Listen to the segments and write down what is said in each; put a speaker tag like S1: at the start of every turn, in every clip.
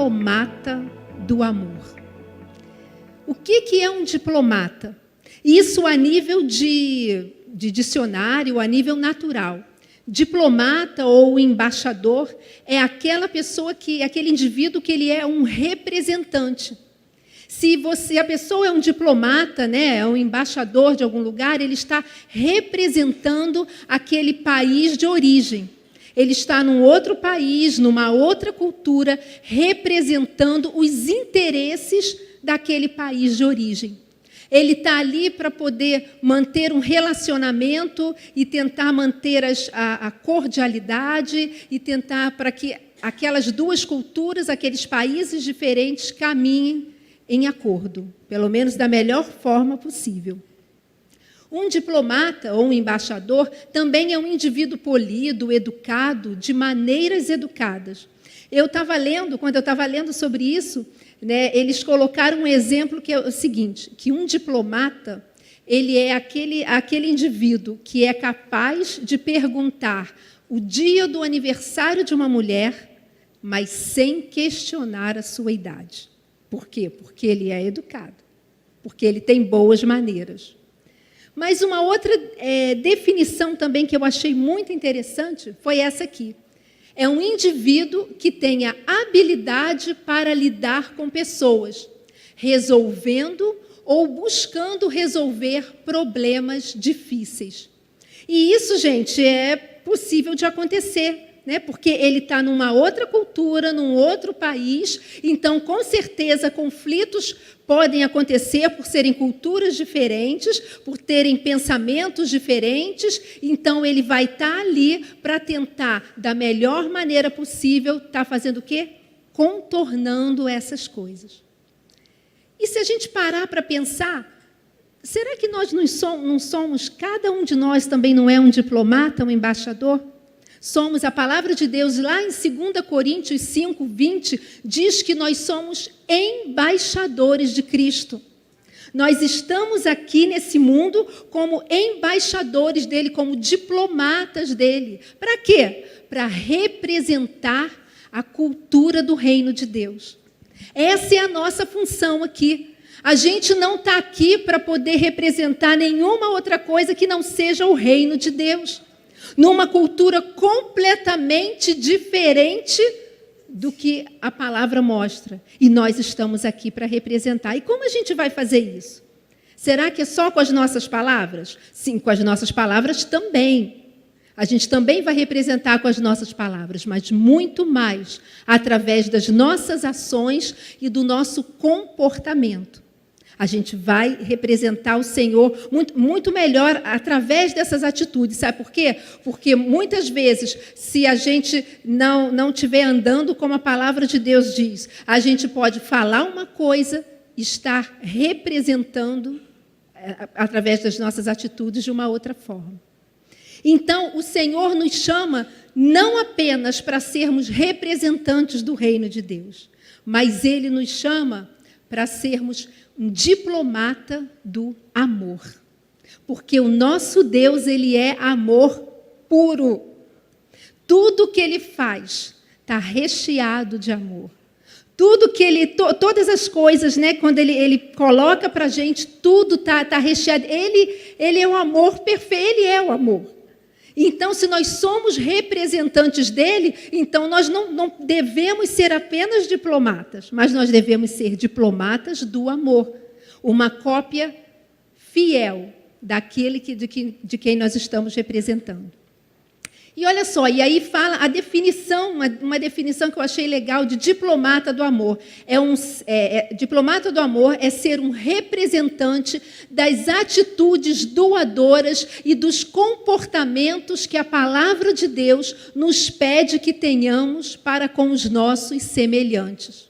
S1: diplomata do amor. O que é um diplomata? Isso a nível de dicionário, a nível natural. Diplomata ou embaixador é aquela pessoa aquele indivíduo que ele é um representante. Se a pessoa é um diplomata, né, é um embaixador de algum lugar, ele está representando aquele país de origem. Ele está num outro país, numa outra cultura, representando os interesses daquele país de origem. Ele está ali para poder manter um relacionamento e tentar manter a cordialidade e tentar para que aquelas duas culturas, aqueles países diferentes caminhem em acordo, pelo menos da melhor forma possível. Um diplomata ou um embaixador também é um indivíduo polido, educado, de maneiras educadas. Quando eu estava lendo sobre isso, né, eles colocaram um exemplo que é o seguinte, que um diplomata, ele é aquele indivíduo que é capaz de perguntar o dia do aniversário de uma mulher, mas sem questionar a sua idade. Por quê? Porque ele é educado, porque ele tem boas maneiras. Mas uma outra definição também que eu achei muito interessante foi essa aqui. É um indivíduo que tenha habilidade para lidar com pessoas, resolvendo ou buscando resolver problemas difíceis. E isso, gente, é possível de acontecer, né? Porque ele está numa outra cultura, num outro país, então, com certeza, conflitos podem acontecer por serem culturas diferentes, por terem pensamentos diferentes, então ele vai estar ali para tentar, da melhor maneira possível, estar fazendo o quê? Contornando essas coisas. E se a gente parar para pensar, será que nós não somos, cada um de nós também não é um diplomata, um embaixador? Somos, a palavra de Deus, lá em 2 Coríntios 5, 20, diz que nós somos embaixadores de Cristo. Nós estamos aqui nesse mundo como embaixadores dele, como diplomatas dele. Para quê? Para representar a cultura do reino de Deus. Essa é a nossa função aqui. A gente não está aqui para poder representar nenhuma outra coisa que não seja o reino de Deus. Numa cultura completamente diferente do que a palavra mostra. E nós estamos aqui para representar. E como a gente vai fazer isso? Será que é só com as nossas palavras? Sim, com as nossas palavras também. A gente também vai representar com as nossas palavras, mas muito mais através das nossas ações e do nosso comportamento. A gente vai representar o Senhor muito melhor através dessas atitudes. Sabe por quê? Porque muitas vezes, se a gente não estiver andando como a palavra de Deus diz, a gente pode falar uma coisa e estar representando, através das nossas atitudes, de uma outra forma. Então, o Senhor nos chama não apenas para sermos representantes do reino de Deus, mas Ele nos chama para sermos um diplomata do amor. Porque o nosso Deus, Ele é amor puro. Tudo que Ele faz está recheado de amor. Tudo que todas as coisas, né, quando ele coloca para a gente, tudo está recheado. Ele é o amor perfeito, Ele é o amor. Então, se nós somos representantes dele, então nós não devemos ser apenas diplomatas, mas nós devemos ser diplomatas do amor. Uma cópia fiel daquele de quem nós estamos representando. E olha só, e aí fala a definição, uma definição que eu achei legal de diplomata do amor. Diplomata do amor é ser um representante das atitudes doadoras e dos comportamentos que a palavra de Deus nos pede que tenhamos para com os nossos semelhantes.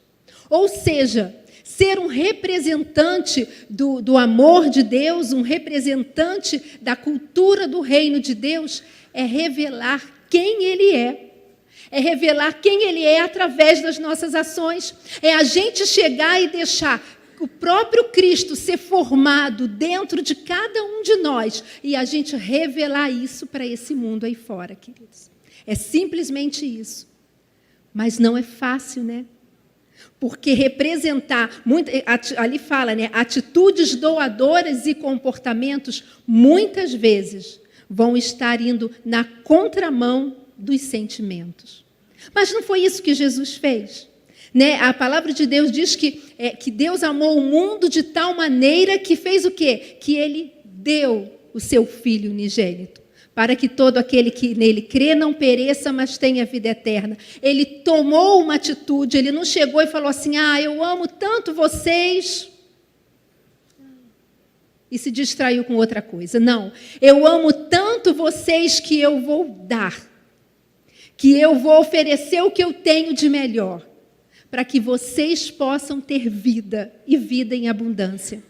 S1: Ou seja, ser um representante do amor de Deus, um representante da cultura do reino de Deus, é revelar quem Ele é. É revelar quem Ele é através das nossas ações. É a gente chegar e deixar o próprio Cristo ser formado dentro de cada um de nós e a gente revelar isso para esse mundo aí fora, queridos. É simplesmente isso. Mas não é fácil, né? Porque representar, ali fala, né, atitudes doadoras e comportamentos, muitas vezes, vão estar indo na contramão dos sentimentos. Mas não foi isso que Jesus fez. Né? A palavra de Deus diz que Deus amou o mundo de tal maneira que fez o quê? Que Ele deu o seu Filho unigênito, para que todo aquele que nele crê não pereça, mas tenha vida eterna. Ele tomou uma atitude, ele não chegou e falou assim, eu amo tanto vocês, e se distraiu com outra coisa. Não, eu amo tanto vocês que eu vou dar, que eu vou oferecer o que eu tenho de melhor, para que vocês possam ter vida, e vida em abundância.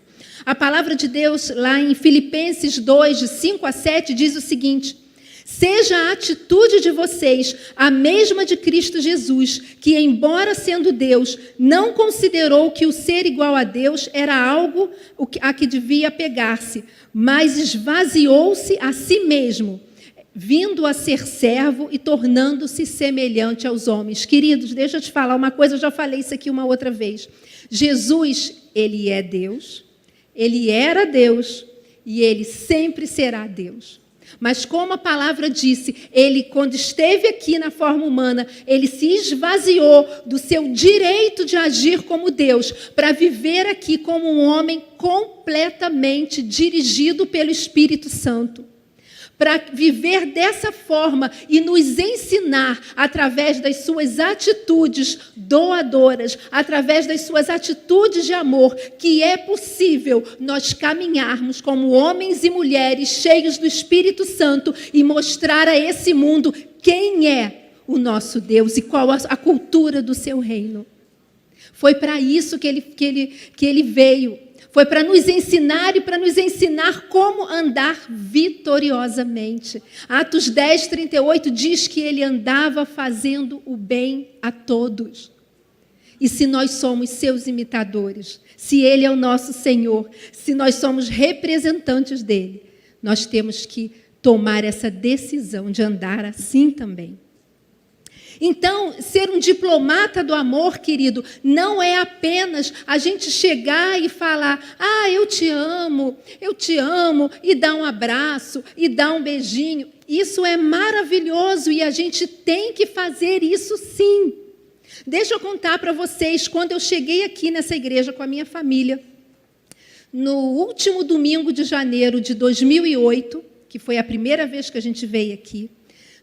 S1: A palavra de Deus, lá em Filipenses 2, de 5 a 7, diz o seguinte: seja a atitude de vocês a mesma de Cristo Jesus, que, embora sendo Deus, não considerou que o ser igual a Deus era algo a que devia apegar-se, mas esvaziou-se a si mesmo, vindo a ser servo e tornando-se semelhante aos homens. Queridos, deixa eu te falar uma coisa, eu já falei isso aqui uma outra vez. Jesus, ele é Deus, ele era Deus e ele sempre será Deus. Mas como a palavra disse, ele, quando esteve aqui na forma humana, ele se esvaziou do seu direito de agir como Deus, para viver aqui como um homem completamente dirigido pelo Espírito Santo. Para viver dessa forma e nos ensinar, através das suas atitudes doadoras, através das suas atitudes de amor, que é possível nós caminharmos como homens e mulheres cheios do Espírito Santo e mostrar a esse mundo quem é o nosso Deus e qual a cultura do seu reino. Foi para isso que ele veio. Foi para nos ensinar e para nos ensinar como andar vitoriosamente. Atos 10, 38 diz que ele andava fazendo o bem a todos. E se nós somos seus imitadores, se ele é o nosso Senhor, se nós somos representantes dele, nós temos que tomar essa decisão de andar assim também. Então, ser um diplomata do amor, querido, não é apenas a gente chegar e falar, eu te amo, e dar um abraço, e dar um beijinho. Isso é maravilhoso e a gente tem que fazer isso sim. Deixa eu contar para vocês, quando eu cheguei aqui nessa igreja com a minha família, no último domingo de janeiro de 2008, que foi a primeira vez que a gente veio aqui,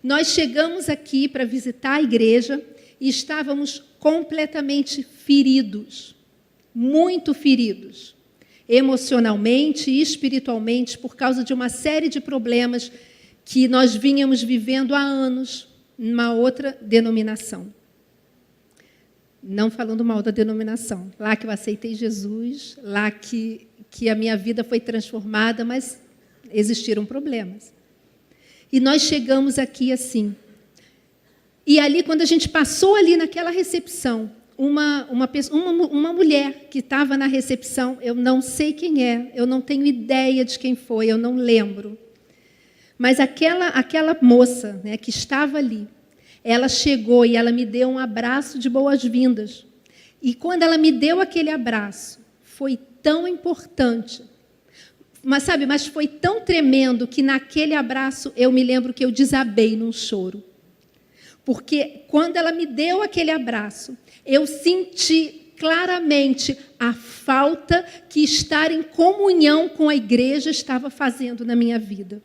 S1: nós chegamos aqui para visitar a igreja e estávamos completamente feridos, muito feridos, emocionalmente e espiritualmente, por causa de uma série de problemas que nós vínhamos vivendo há anos numa outra denominação. Não falando mal da denominação, lá que eu aceitei Jesus, lá que a minha vida foi transformada, mas existiram problemas. E nós chegamos aqui assim. E ali, quando a gente passou ali naquela recepção, uma mulher que estava na recepção, eu não sei quem é, eu não tenho ideia de quem foi, eu não lembro. Mas aquela moça, né, que estava ali, ela chegou e ela me deu um abraço de boas-vindas. E quando ela me deu aquele abraço, foi tão importante. Mas foi tão tremendo que naquele abraço eu me lembro que eu desabei num choro. Porque quando ela me deu aquele abraço, eu senti claramente a falta que estar em comunhão com a igreja estava fazendo na minha vida.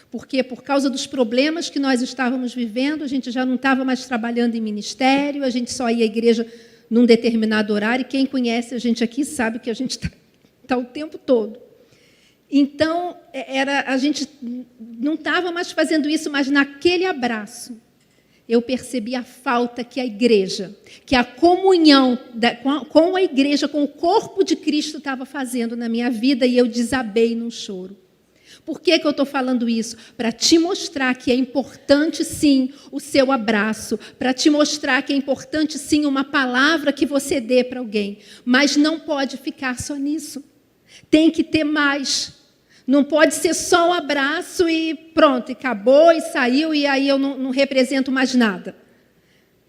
S1: Porque por causa dos problemas que nós estávamos vivendo, a gente já não estava mais trabalhando em ministério, a gente só ia à igreja num determinado horário, e quem conhece a gente aqui sabe que a gente está o tempo todo. Então, a gente não estava mais fazendo isso, mas naquele abraço, eu percebi a falta que a igreja, que a comunhão com a igreja, com o corpo de Cristo estava fazendo na minha vida, e eu desabei num choro. Por que eu estou falando isso? Para te mostrar que é importante, sim, o seu abraço, para te mostrar que é importante, sim, uma palavra que você dê para alguém, mas não pode ficar só nisso. Tem que ter mais. Não pode ser só um abraço e pronto, e acabou, e saiu, e aí eu não represento mais nada.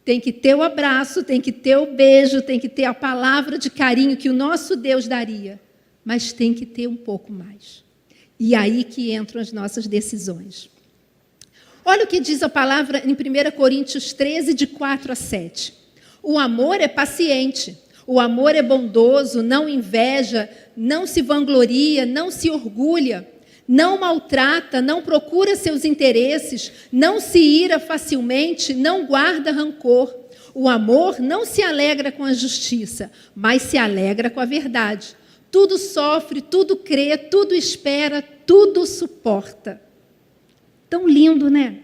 S1: tem que ter o abraço, tem que ter o beijo, tem que ter a palavra de carinho que o nosso Deus daria, mas tem que ter um pouco mais. E aí que entram as nossas decisões. Olha o que diz a palavra em 1 Coríntios 13, de 4 a 7. O amor é paciente, o amor é bondoso, não inveja, não se vangloria, não se orgulha, não maltrata, não procura seus interesses, não se ira facilmente, não guarda rancor. O amor não se alegra com a justiça, mas se alegra com a verdade. Tudo sofre, tudo crê, tudo espera, tudo suporta. Tão lindo, né?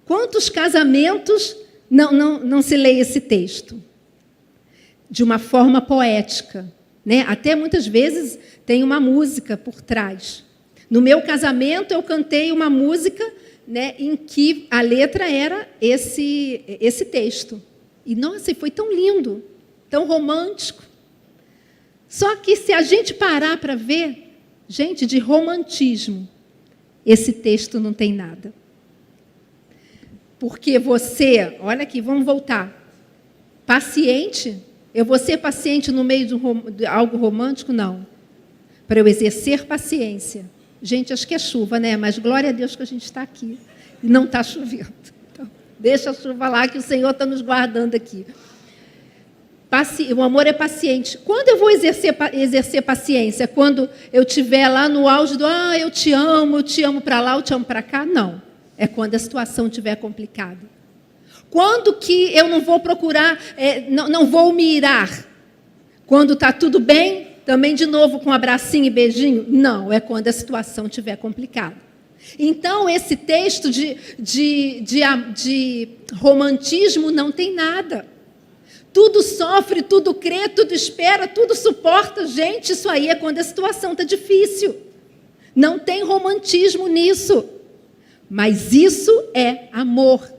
S1: Quantos casamentos não se lê esse texto? De uma forma poética, né? Até muitas vezes tem uma música por trás. No meu casamento, eu cantei uma música, né, em que a letra era esse texto. E, nossa, foi tão lindo, tão romântico. Só que se a gente parar para ver, gente, de romantismo, esse texto não tem nada. Porque você, olha aqui, vamos voltar. Paciente, eu vou ser paciente no meio de algo romântico? Não. Para eu exercer paciência. Gente, acho que é chuva, né? Mas glória a Deus que a gente está aqui. E não está chovendo. Então, deixa a chuva lá, que o Senhor está nos guardando aqui. O amor é paciente. Quando eu vou exercer paciência? Quando eu estiver lá no auge do eu te amo para lá, eu te amo para cá? Não. É quando a situação estiver complicada. Quando que eu não vou procurar, não vou me irar? Quando está tudo bem, também de novo com abracinho e beijinho? Não, é quando a situação estiver complicada. Então, esse texto de romantismo não tem nada. Tudo sofre, tudo crê, tudo espera, tudo suporta. Gente, isso aí é quando a situação está difícil. Não tem romantismo nisso. Mas isso é amor.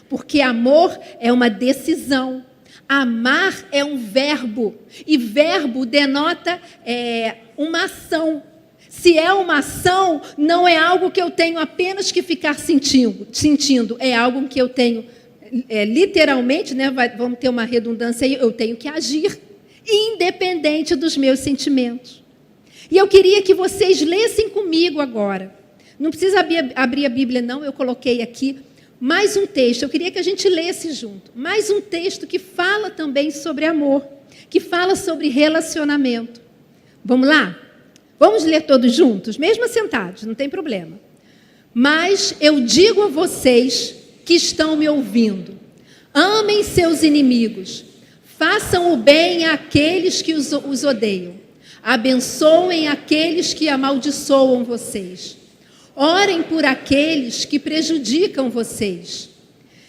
S1: Porque amor é uma decisão. Amar é um verbo. E verbo denota uma ação. Se é uma ação, não é algo que eu tenho apenas que ficar sentindo. É algo que eu tenho, literalmente, né, vamos ter uma redundância aí, eu tenho que agir, independente dos meus sentimentos. E eu queria que vocês lessem comigo agora. Não precisa abrir a Bíblia, não, eu coloquei aqui mais um texto. Eu queria que a gente lesse junto. Mais um texto que fala também sobre amor, que fala sobre relacionamento. Vamos lá? Vamos ler todos juntos, mesmo sentados, não tem problema. Mas eu digo a vocês que estão me ouvindo: amem seus inimigos, façam o bem àqueles que os odeiam, abençoem aqueles que amaldiçoam vocês, orem por aqueles que prejudicam vocês.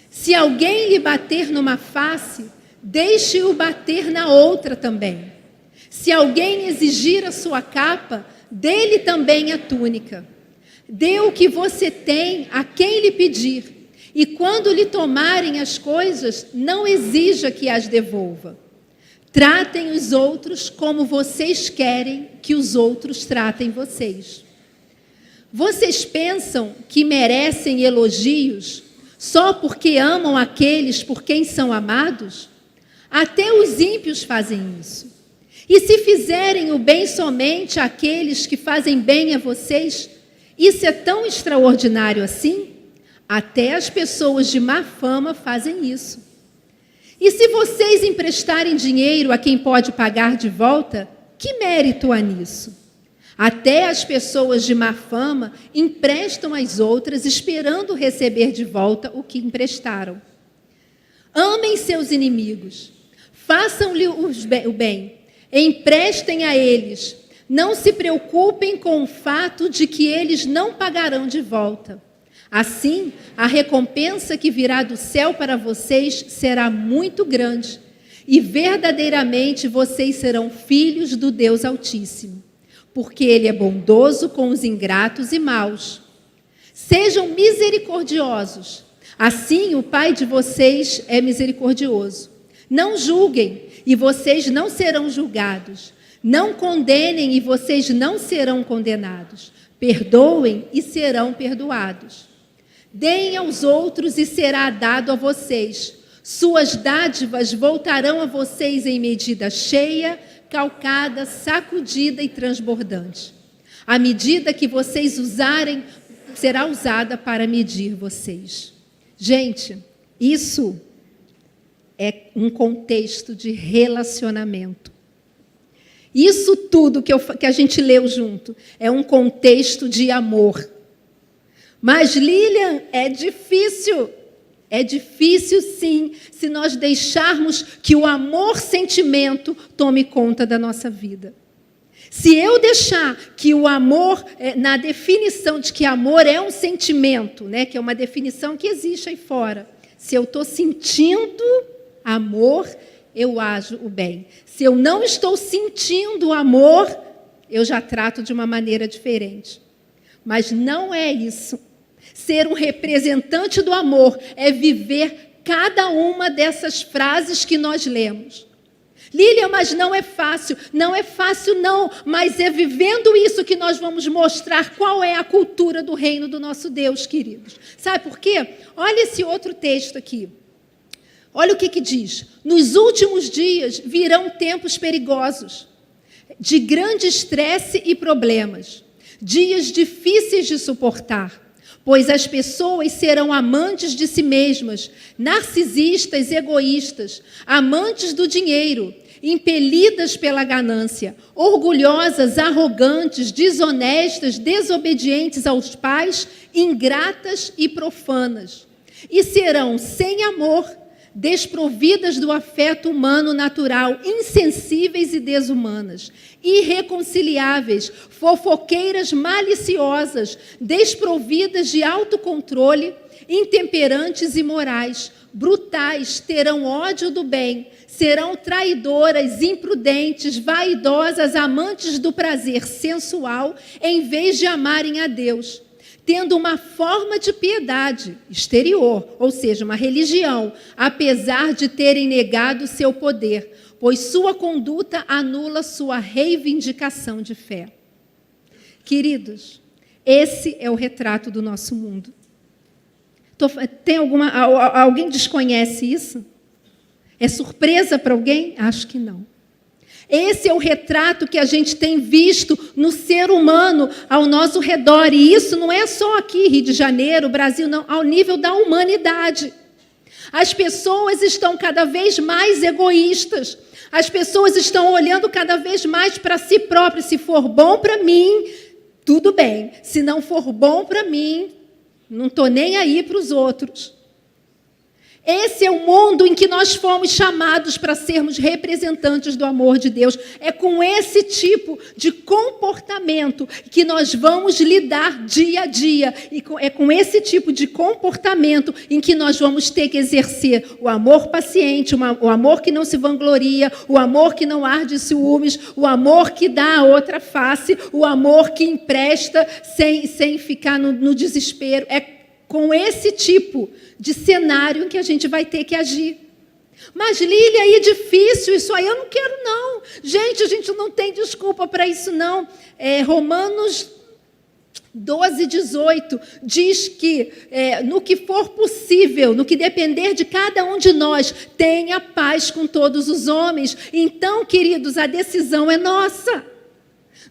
S1: Se alguém lhe bater numa face, deixe-o bater na outra também. Se alguém exigir a sua capa, dê-lhe também a túnica. Dê o que você tem a quem lhe pedir, e quando lhe tomarem as coisas, não exija que as devolva. Tratem os outros como vocês querem que os outros tratem vocês. Vocês pensam que merecem elogios só porque amam aqueles por quem são amados? Até os ímpios fazem isso. E se fizerem o bem somente àqueles que fazem bem a vocês, isso é tão extraordinário assim? Até as pessoas de má fama fazem isso. E se vocês emprestarem dinheiro a quem pode pagar de volta, que mérito há nisso? Até as pessoas de má fama emprestam às outras, esperando receber de volta o que emprestaram. Amem seus inimigos, façam-lhe o bem, emprestem a eles, não se preocupem com o fato de que eles não pagarão de volta. Assim, a recompensa que virá do céu para vocês será muito grande, e verdadeiramente vocês serão filhos do Deus Altíssimo, porque Ele é bondoso com os ingratos e maus. Sejam misericordiosos, assim o Pai de vocês é misericordioso. Não julguem, e vocês não serão julgados. Não condenem, e vocês não serão condenados. Perdoem, e serão perdoados. Deem aos outros e será dado a vocês. Suas dádivas voltarão a vocês em medida cheia, calcada, sacudida e transbordante. A medida que vocês usarem será usada para medir vocês. Gente, isso é um contexto de relacionamento. Isso tudo que a gente leu junto é um contexto de amor. Mas, Lilian, é difícil. É difícil, sim, se nós deixarmos que o amor-sentimento tome conta da nossa vida. Se eu deixar que o amor, na definição de que amor é um sentimento, né, que é uma definição que existe aí fora, se eu estou sentindo amor, eu ajo o bem. Se eu não estou sentindo amor, eu já trato de uma maneira diferente. Mas não é isso. Ser um representante do amor é viver cada uma dessas frases que nós lemos. Lília, mas não é fácil. Não é fácil, não. Mas é vivendo isso que nós vamos mostrar qual é a cultura do reino do nosso Deus, queridos. Sabe por quê? Olha esse outro texto aqui. Olha o que diz. Nos últimos dias virão tempos perigosos, de grande estresse e problemas, dias difíceis de suportar. Pois as pessoas serão amantes de si mesmas, narcisistas, egoístas, amantes do dinheiro, impelidas pela ganância, orgulhosas, arrogantes, desonestas, desobedientes aos pais, ingratas e profanas. E serão sem amor, desprovidas do afeto humano natural, insensíveis e desumanas, irreconciliáveis, fofoqueiras maliciosas, desprovidas de autocontrole, intemperantes e morais, brutais, terão ódio do bem, serão traidoras, imprudentes, vaidosas, amantes do prazer sensual, em vez de amarem a Deus, tendo uma forma de piedade exterior, ou seja, uma religião, apesar de terem negado seu poder, pois sua conduta anula sua reivindicação de fé. Queridos, esse é o retrato do nosso mundo. Alguém desconhece isso? É surpresa para alguém? Acho que não. Esse é o retrato que a gente tem visto no ser humano ao nosso redor. E isso não é só aqui, Rio de Janeiro, Brasil, não, ao nível da humanidade. As pessoas estão cada vez mais egoístas. As pessoas estão olhando cada vez mais para si próprias. Se for bom para mim, tudo bem. Se não for bom para mim, não estou nem aí para os outros. Esse é o mundo em que nós fomos chamados para sermos representantes do amor de Deus. É com esse tipo de comportamento que nós vamos lidar dia a dia. E é com esse tipo de comportamento em que nós vamos ter que exercer o amor paciente, o amor que não se vangloria, o amor que não arde ciúmes, o amor que dá a outra face, o amor que empresta sem ficar no desespero. É com esse tipo de cenário que a gente vai ter que agir. Mas, Lília, aí é difícil, isso aí eu não quero, não. Gente, a gente não tem desculpa para isso, não. Romanos 12, 18, diz que no que for possível, no que depender de cada um de nós, tenha paz com todos os homens. Então, queridos, a decisão é nossa.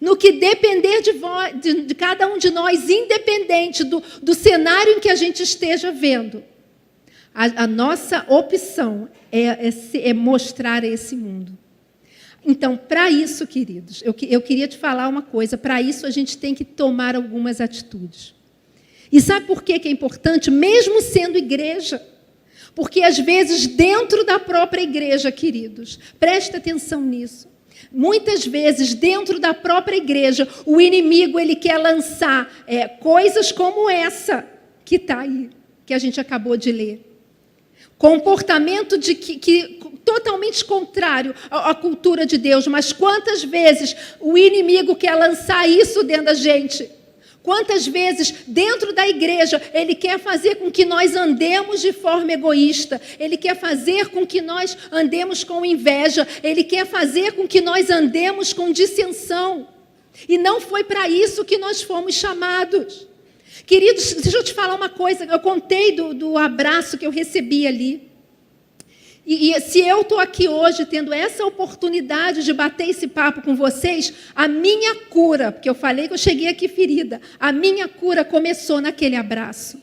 S1: No que depender de cada um de nós, independente do cenário em que a gente esteja vendo, a nossa opção é mostrar esse mundo. Então, para isso, queridos, eu queria te falar uma coisa. Para isso, a gente tem que tomar algumas atitudes. E sabe por que é importante? Mesmo sendo igreja. Porque, às vezes, dentro da própria igreja, queridos, presta atenção nisso. Muitas vezes, dentro da própria igreja, o inimigo ele quer lançar coisas como essa que está aí, que a gente acabou de ler. Comportamento que totalmente contrário à cultura de Deus. Mas quantas vezes o inimigo quer lançar isso dentro da gente? Quantas vezes, dentro da igreja, ele quer fazer com que nós andemos de forma egoísta, ele quer fazer com que nós andemos com inveja, ele quer fazer com que nós andemos com dissensão. E não foi para isso que nós fomos chamados. Queridos, deixa eu te falar uma coisa. Eu contei do abraço que eu recebi ali. E se eu estou aqui hoje tendo essa oportunidade de bater esse papo com vocês, a minha cura, porque eu falei que eu cheguei aqui ferida, a minha cura começou naquele abraço.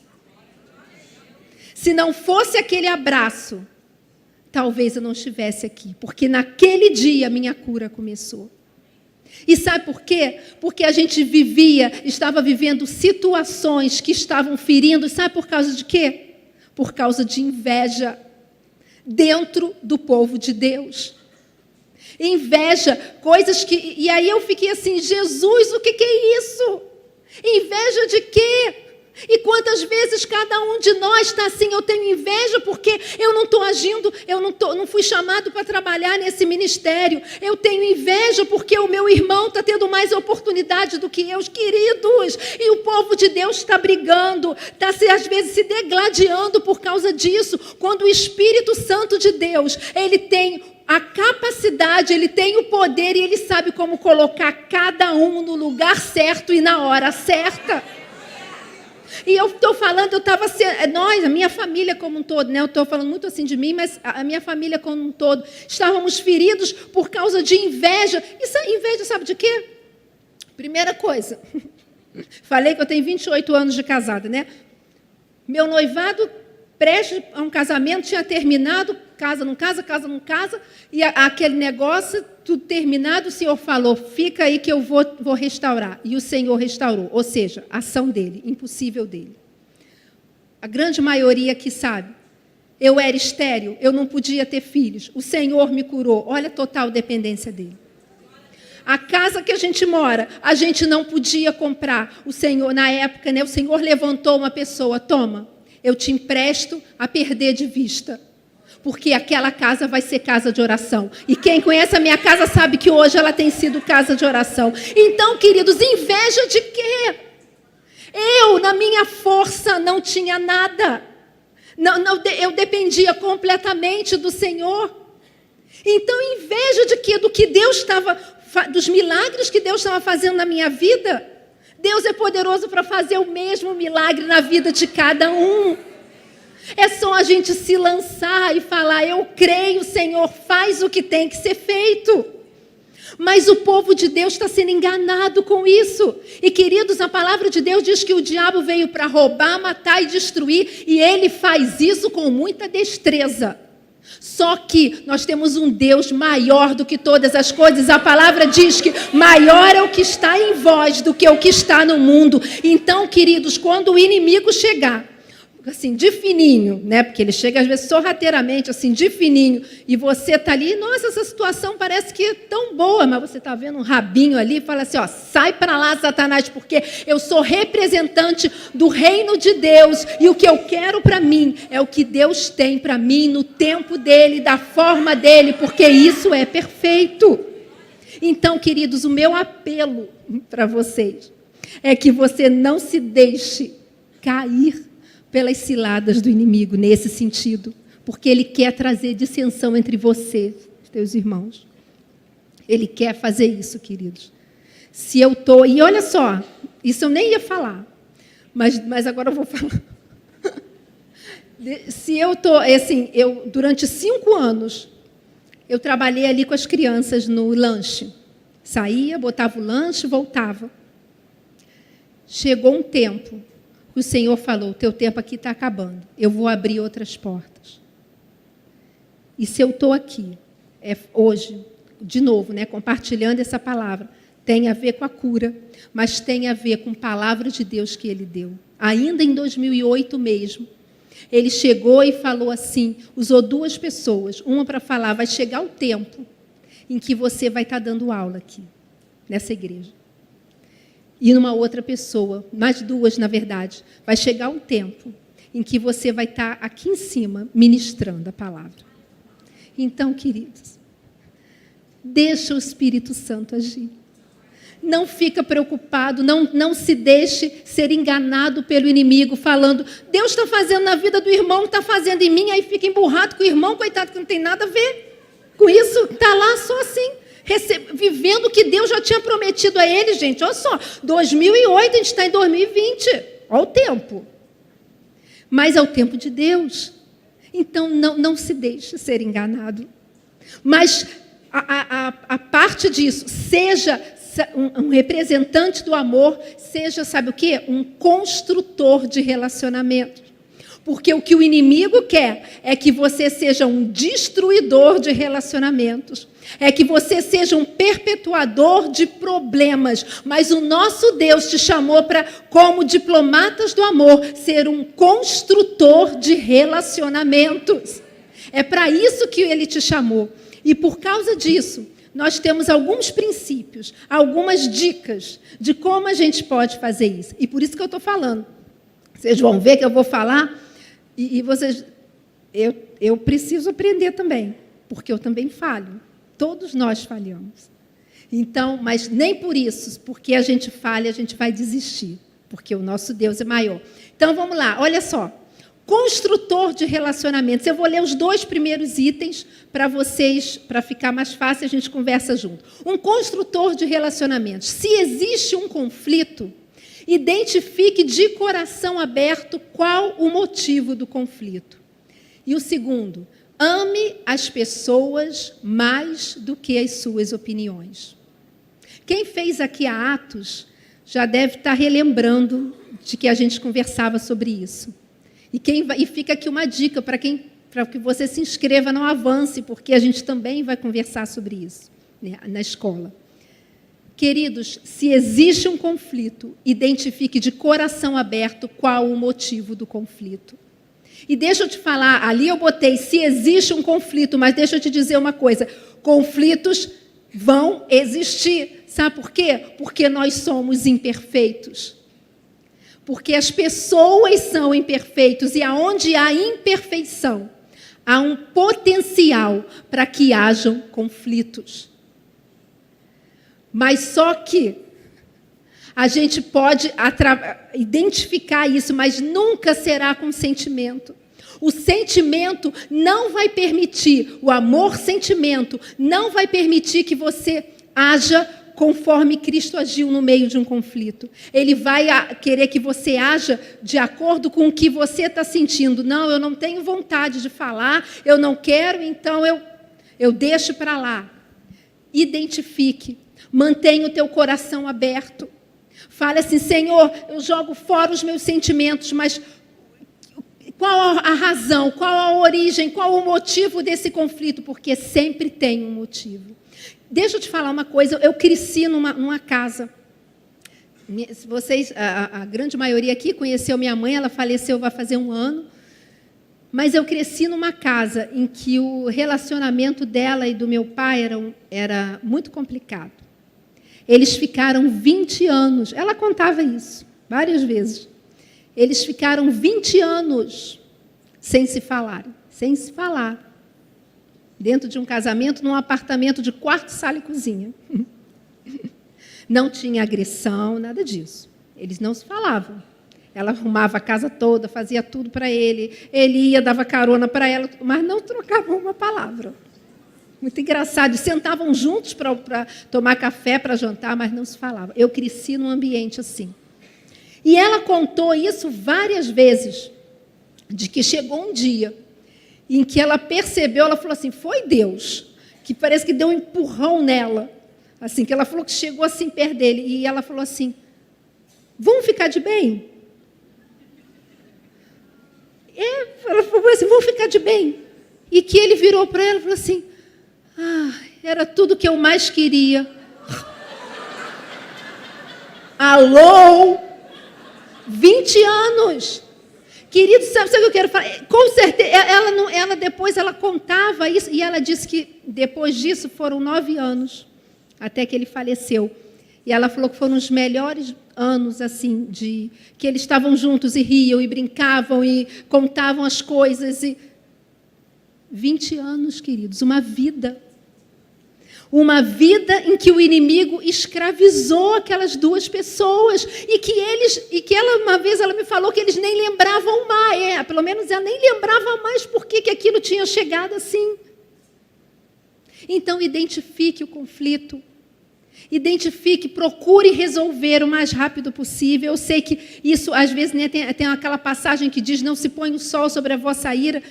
S1: Se não fosse aquele abraço, talvez eu não estivesse aqui, porque naquele dia a minha cura começou. E sabe por quê? Porque a gente estava vivendo situações que estavam ferindo, sabe por causa de quê? Por causa de inveja. Dentro do povo de Deus. Inveja, coisas que... E aí eu fiquei assim, Jesus, o que é isso? Inveja de quê? E quantas vezes cada um de nós está assim, eu tenho inveja porque eu não estou agindo, não fui chamado para trabalhar nesse ministério. Eu tenho inveja porque o meu irmão está tendo mais oportunidade do que eu, queridos. E o povo de Deus está brigando, está às vezes se degladiando por causa disso. Quando o Espírito Santo de Deus, ele tem a capacidade, ele tem o poder e ele sabe como colocar cada um no lugar certo e na hora certa. E eu estou falando, a minha família como um todo, né? Eu estou falando muito assim de mim, mas a minha família como um todo, estávamos feridos por causa de inveja. Inveja sabe de quê? Primeira coisa, falei que eu tenho 28 anos de casada, né? Meu noivado, prestes a um casamento, tinha terminado, casa não casa, e aquele negócio, tudo terminado, o Senhor falou, fica aí que eu vou restaurar. E o Senhor restaurou, ou seja, a ação dele, impossível dele. A grande maioria aqui sabe, eu era estéril, eu não podia ter filhos, o Senhor me curou, olha a total dependência dele. A casa que a gente mora, a gente não podia comprar, o Senhor, na época, né, o Senhor levantou uma pessoa, toma, eu te empresto a perder de vista. Porque aquela casa vai ser casa de oração. E quem conhece a minha casa sabe que hoje ela tem sido casa de oração. Então, queridos, inveja de quê? Eu, na minha força, não tinha nada. Eu dependia completamente do Senhor. Então, inveja de quê? Dos milagres que Deus estava fazendo na minha vida. Deus é poderoso para fazer o mesmo milagre na vida de cada um. É só a gente se lançar e falar, eu creio, Senhor, faz o que tem que ser feito. Mas o povo de Deus está sendo enganado com isso. E, queridos, a palavra de Deus diz que o diabo veio para roubar, matar e destruir, e ele faz isso com muita destreza. Só que nós temos um Deus maior do que todas as coisas. A palavra diz que maior é o que está em vós do que o que está no mundo. Então, queridos, quando o inimigo chegar, assim, de fininho, né? Porque ele chega às vezes sorrateiramente, assim, de fininho, e você está ali, nossa, essa situação parece que é tão boa, mas você está vendo um rabinho ali e fala assim, ó, sai para lá, Satanás, porque eu sou representante do reino de Deus, e o que eu quero para mim é o que Deus tem para mim, no tempo dele, da forma dele, porque isso é perfeito. Então, queridos, o meu apelo para vocês é que você não se deixe cair pelas ciladas do inimigo, nesse sentido. Porque ele quer trazer dissensão entre você, teus irmãos. Ele quer fazer isso, queridos. Se eu estou... E olha só, isso eu nem ia falar, mas agora eu vou falar. Se eu estou... Assim, durante 5 anos, eu trabalhei ali com as crianças no lanche. Saía, botava o lanche, voltava. Chegou um tempo... O Senhor falou, o teu tempo aqui está acabando. Eu vou abrir outras portas. E se eu estou aqui, hoje, de novo, né, compartilhando essa palavra, tem a ver com a cura, mas tem a ver com a palavra de Deus que Ele deu. Ainda em 2008 mesmo, Ele chegou e falou assim, usou 2 pessoas, uma para falar, vai chegar o tempo em que você vai estar dando aula aqui, nessa igreja. E numa outra pessoa, mais 2, na verdade, vai chegar um tempo em que você vai estar aqui em cima, ministrando a palavra. Então, queridos, deixa o Espírito Santo agir. Não fica preocupado, não se deixe ser enganado pelo inimigo, falando, Deus está fazendo na vida do irmão, está fazendo em mim, aí fica emburrado com o irmão, coitado, que não tem nada a ver com isso, está lá só assim. Vivendo o que Deus já tinha prometido a ele, gente. Olha só, 2008, a gente está em 2020. ao tempo. Mas ao tempo de Deus. Então, não se deixe ser enganado. Mas a parte disso, seja um representante do amor, seja, sabe o quê? Um construtor de relacionamentos. Porque o que o inimigo quer é que você seja um destruidor de relacionamentos. É que você seja um perpetuador de problemas. Mas o nosso Deus te chamou para, como diplomatas do amor, ser um construtor de relacionamentos. É para isso que Ele te chamou. E por causa disso, nós temos alguns princípios, algumas dicas de como a gente pode fazer isso. E por isso que eu estou falando. Vocês vão ver que eu vou falar e vocês... Eu preciso aprender também, porque eu também falho. Todos nós falhamos. Então, mas nem por isso, porque a gente falha, a gente vai desistir, porque o nosso Deus é maior. Então, vamos lá, olha só. Construtor de relacionamentos. Eu vou ler os 2 primeiros itens para vocês, para ficar mais fácil, a gente conversa junto. Um construtor de relacionamentos. Se existe um conflito, identifique de coração aberto qual o motivo do conflito. E o segundo, ame as pessoas mais do que as suas opiniões. Quem fez aqui a Atos já deve estar relembrando de que a gente conversava sobre isso. E fica aqui uma dica para que você se inscreva no Avance, porque a gente também vai conversar sobre isso, né, na escola. Queridos, se existe um conflito, identifique de coração aberto qual o motivo do conflito. E deixa eu te falar, ali eu botei, se existe um conflito, mas deixa eu te dizer uma coisa, conflitos vão existir. Sabe por quê? Porque nós somos imperfeitos. Porque as pessoas são imperfeitas e aonde há imperfeição, há um potencial para que hajam conflitos. Mas só que a gente pode identificar isso, mas nunca será com sentimento. O sentimento não vai permitir, o amor-sentimento não vai permitir que você haja conforme Cristo agiu no meio de um conflito. Ele vai querer que você haja de acordo com o que você está sentindo. Não, eu não tenho vontade de falar, eu não quero, então eu deixo para lá. Identifique, mantenha o teu coração aberto. Fale assim, Senhor, eu jogo fora os meus sentimentos, mas qual a razão, qual a origem, qual o motivo desse conflito? Porque sempre tem um motivo. Deixa eu te falar uma coisa, eu cresci numa casa. Vocês, a grande maioria aqui conheceu minha mãe, ela faleceu vai fazer 1 ano. Mas eu cresci numa casa em que o relacionamento dela e do meu pai era muito complicado. Eles ficaram 20 anos, ela contava isso várias vezes. Eles ficaram 20 anos sem se falar. Dentro de um casamento, num apartamento de quarto, sala e cozinha. Não tinha agressão, nada disso. Eles não se falavam. Ela arrumava a casa toda, fazia tudo para ele. Ele ia, dava carona para ela, mas não trocavam uma palavra. Muito engraçado. Sentavam juntos para tomar café, para jantar, mas não se falavam. Eu cresci num ambiente assim. E ela contou isso várias vezes, de que chegou um dia em que ela percebeu, ela falou assim, foi Deus, que parece que deu um empurrão nela, assim, que ela falou que chegou assim perto dele, e ela falou assim, vamos ficar de bem? Ela falou assim, vamos ficar de bem. E que ele virou para ela e falou assim, era tudo que eu mais queria. Alô? 20 anos. Querido, sabe o que eu quero falar? Com certeza, ela depois ela contava isso, e ela disse que depois disso foram 9 anos, até que ele faleceu. E ela falou que foram os melhores anos, assim, que eles estavam juntos e riam e brincavam e contavam as coisas. 20 anos, queridos, uma vida. Uma vida em que o inimigo escravizou aquelas 2 pessoas e que ela, uma vez, ela me falou que eles nem lembravam mais. Pelo menos ela nem lembrava mais por que aquilo tinha chegado assim. Então, identifique o conflito. Identifique, procure resolver o mais rápido possível. Eu sei que isso, às vezes, né, tem aquela passagem que diz, não se põe o sol sobre a vossa ira.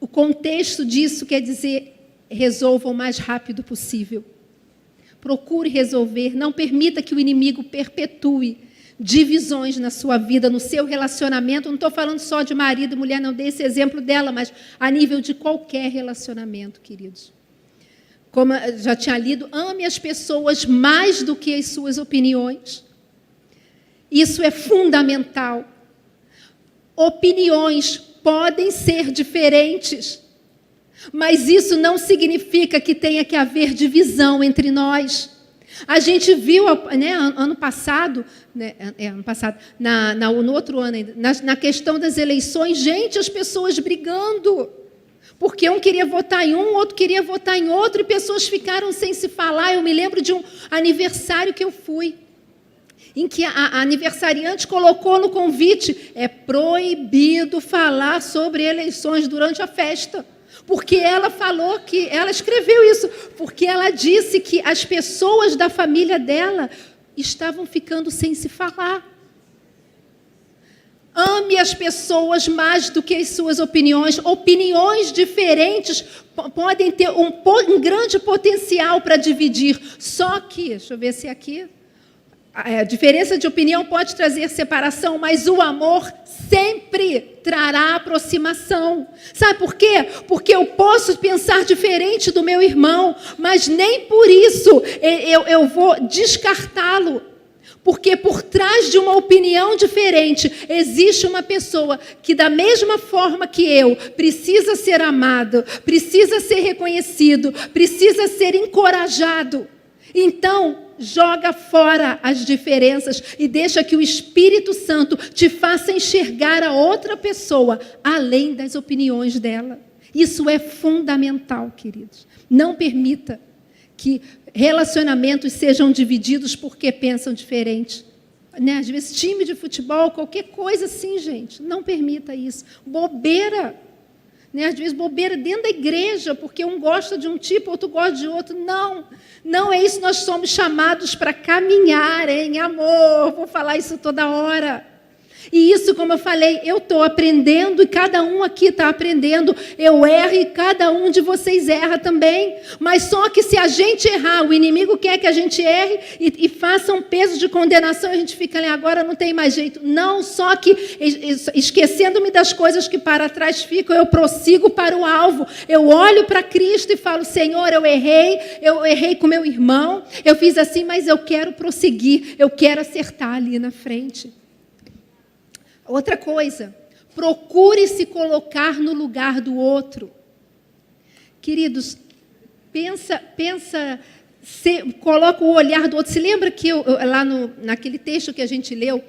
S1: O contexto disso quer dizer, resolva o mais rápido possível. Procure resolver, não permita que o inimigo perpetue divisões na sua vida, no seu relacionamento. Não estou falando só de marido e mulher, não dei esse exemplo dela, mas a nível de qualquer relacionamento, queridos. Como eu já tinha lido, ame as pessoas mais do que as suas opiniões. Isso é fundamental. Opiniões podem ser diferentes, mas isso não significa que tenha que haver divisão entre nós. A gente viu, né, ano passado, no outro ano ainda, na questão das eleições, gente, as pessoas brigando. Porque um queria votar em um, outro queria votar em outro, e pessoas ficaram sem se falar. Eu me lembro de um aniversário que eu fui, em que a aniversariante colocou no convite, é proibido falar sobre eleições durante a festa. Porque ela falou que, ela escreveu isso, porque ela disse que as pessoas da família dela estavam ficando sem se falar. Ame as pessoas mais do que as suas opiniões. Opiniões diferentes podem ter um grande potencial para dividir. Só que, deixa eu ver se aqui... A diferença de opinião pode trazer separação, mas o amor sempre trará aproximação. Sabe por quê? Porque eu posso pensar diferente do meu irmão, mas nem por isso eu vou descartá-lo. Porque por trás de uma opinião diferente, existe uma pessoa que, da mesma forma que eu, precisa ser amado, precisa ser reconhecido, precisa ser encorajado. Então, joga fora as diferenças e deixa que o Espírito Santo te faça enxergar a outra pessoa além das opiniões dela. Isso é fundamental, queridos. Não permita que relacionamentos sejam divididos porque pensam diferente. Né? Às vezes, time de futebol, qualquer coisa assim, gente, não permita isso. Bobeira. Né? Às vezes, bobeira dentro da igreja, porque um gosta de um tipo, outro gosta de outro. Não, não é isso. Nós somos chamados para caminhar em amor. Vou falar isso toda hora. E isso, como eu falei, eu estou aprendendo e cada um aqui está aprendendo. Eu erro e cada um de vocês erra também. Mas só que se a gente errar, o inimigo quer que a gente erre e faça um peso de condenação, a gente fica ali, agora não tem mais jeito. Não, só que esquecendo-me das coisas que para trás ficam, eu prossigo para o alvo. Eu olho para Cristo e falo, Senhor, eu errei com meu irmão, eu fiz assim, mas eu quero prosseguir, eu quero acertar ali na frente. Outra coisa, procure se colocar no lugar do outro. Queridos, coloca o olhar do outro. Se lembra que naquele texto que a gente leu,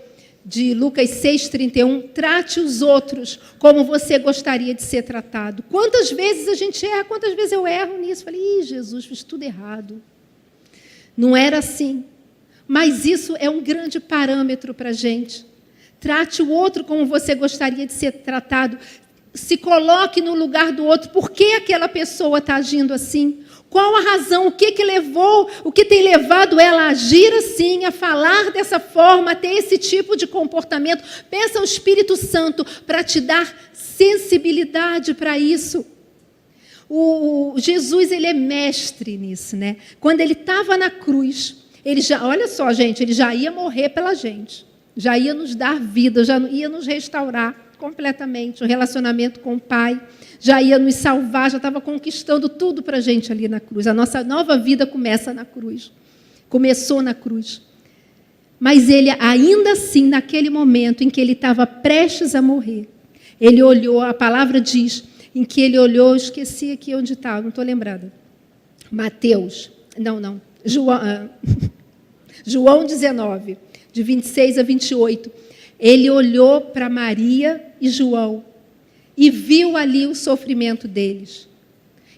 S1: de Lucas 6,31, trate os outros como você gostaria de ser tratado. Quantas vezes a gente erra, quantas vezes eu erro nisso? Falei, Jesus, fiz tudo errado. Não era assim. Mas isso é um grande parâmetro para a gente. Trate o outro como você gostaria de ser tratado. Se coloque no lugar do outro. Por que aquela pessoa está agindo assim? Qual a razão? O que tem levado ela a agir assim, a falar dessa forma, a ter esse tipo de comportamento? Peça ao Espírito Santo para te dar sensibilidade para isso. Jesus, ele é mestre nisso, né? Quando ele estava na cruz, olha só, gente, ele já ia morrer pela gente. Já ia nos dar vida, já ia nos restaurar completamente o relacionamento com o Pai, já ia nos salvar, já estava conquistando tudo para a gente ali na cruz. A nossa nova vida começa na cruz, começou na cruz. Mas ele, ainda assim, naquele momento em que ele estava prestes a morrer, ele olhou, a palavra diz, em que ele olhou, esqueci aqui onde está, não estou lembrada. João 19, de 26 a 28. Ele olhou para Maria e João e viu ali o sofrimento deles.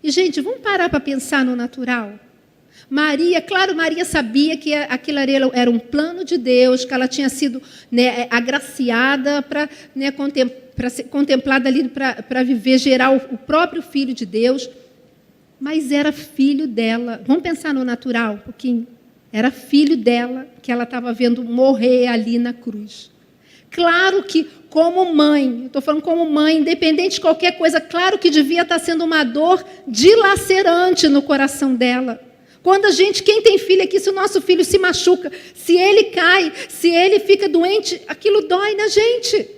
S1: E, gente, vamos parar para pensar no natural? Maria sabia que aquilo era um plano de Deus, que ela tinha sido, né, agraciada para, né, ser contemplada ali para viver, gerar o próprio Filho de Deus, mas era filho dela. Vamos pensar no natural um pouquinho? Era filho dela que ela estava vendo morrer ali na cruz. Claro que, como mãe, estou falando como mãe, independente de qualquer coisa, claro que devia estar sendo uma dor dilacerante no coração dela. Quando quem tem filho aqui, se o nosso filho se machuca, se ele cai, se ele fica doente, aquilo dói na gente.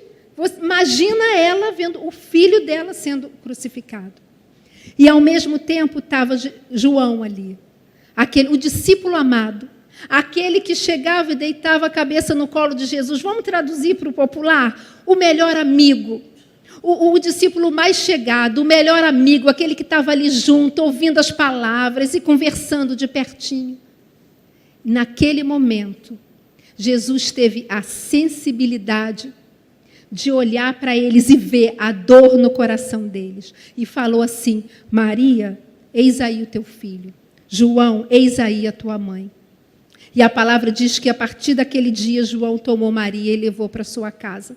S1: Imagina ela vendo o filho dela sendo crucificado. E, ao mesmo tempo, estava João ali, o discípulo amado, aquele que chegava e deitava a cabeça no colo de Jesus. Vamos traduzir para o popular? O melhor amigo, o discípulo mais chegado, o melhor amigo, aquele que estava ali junto, ouvindo as palavras e conversando de pertinho. Naquele momento, Jesus teve a sensibilidade de olhar para eles e ver a dor no coração deles. E falou assim: Maria, eis aí o teu filho. João, eis aí a tua mãe. E a palavra diz que a partir daquele dia, João tomou Maria e levou para sua casa.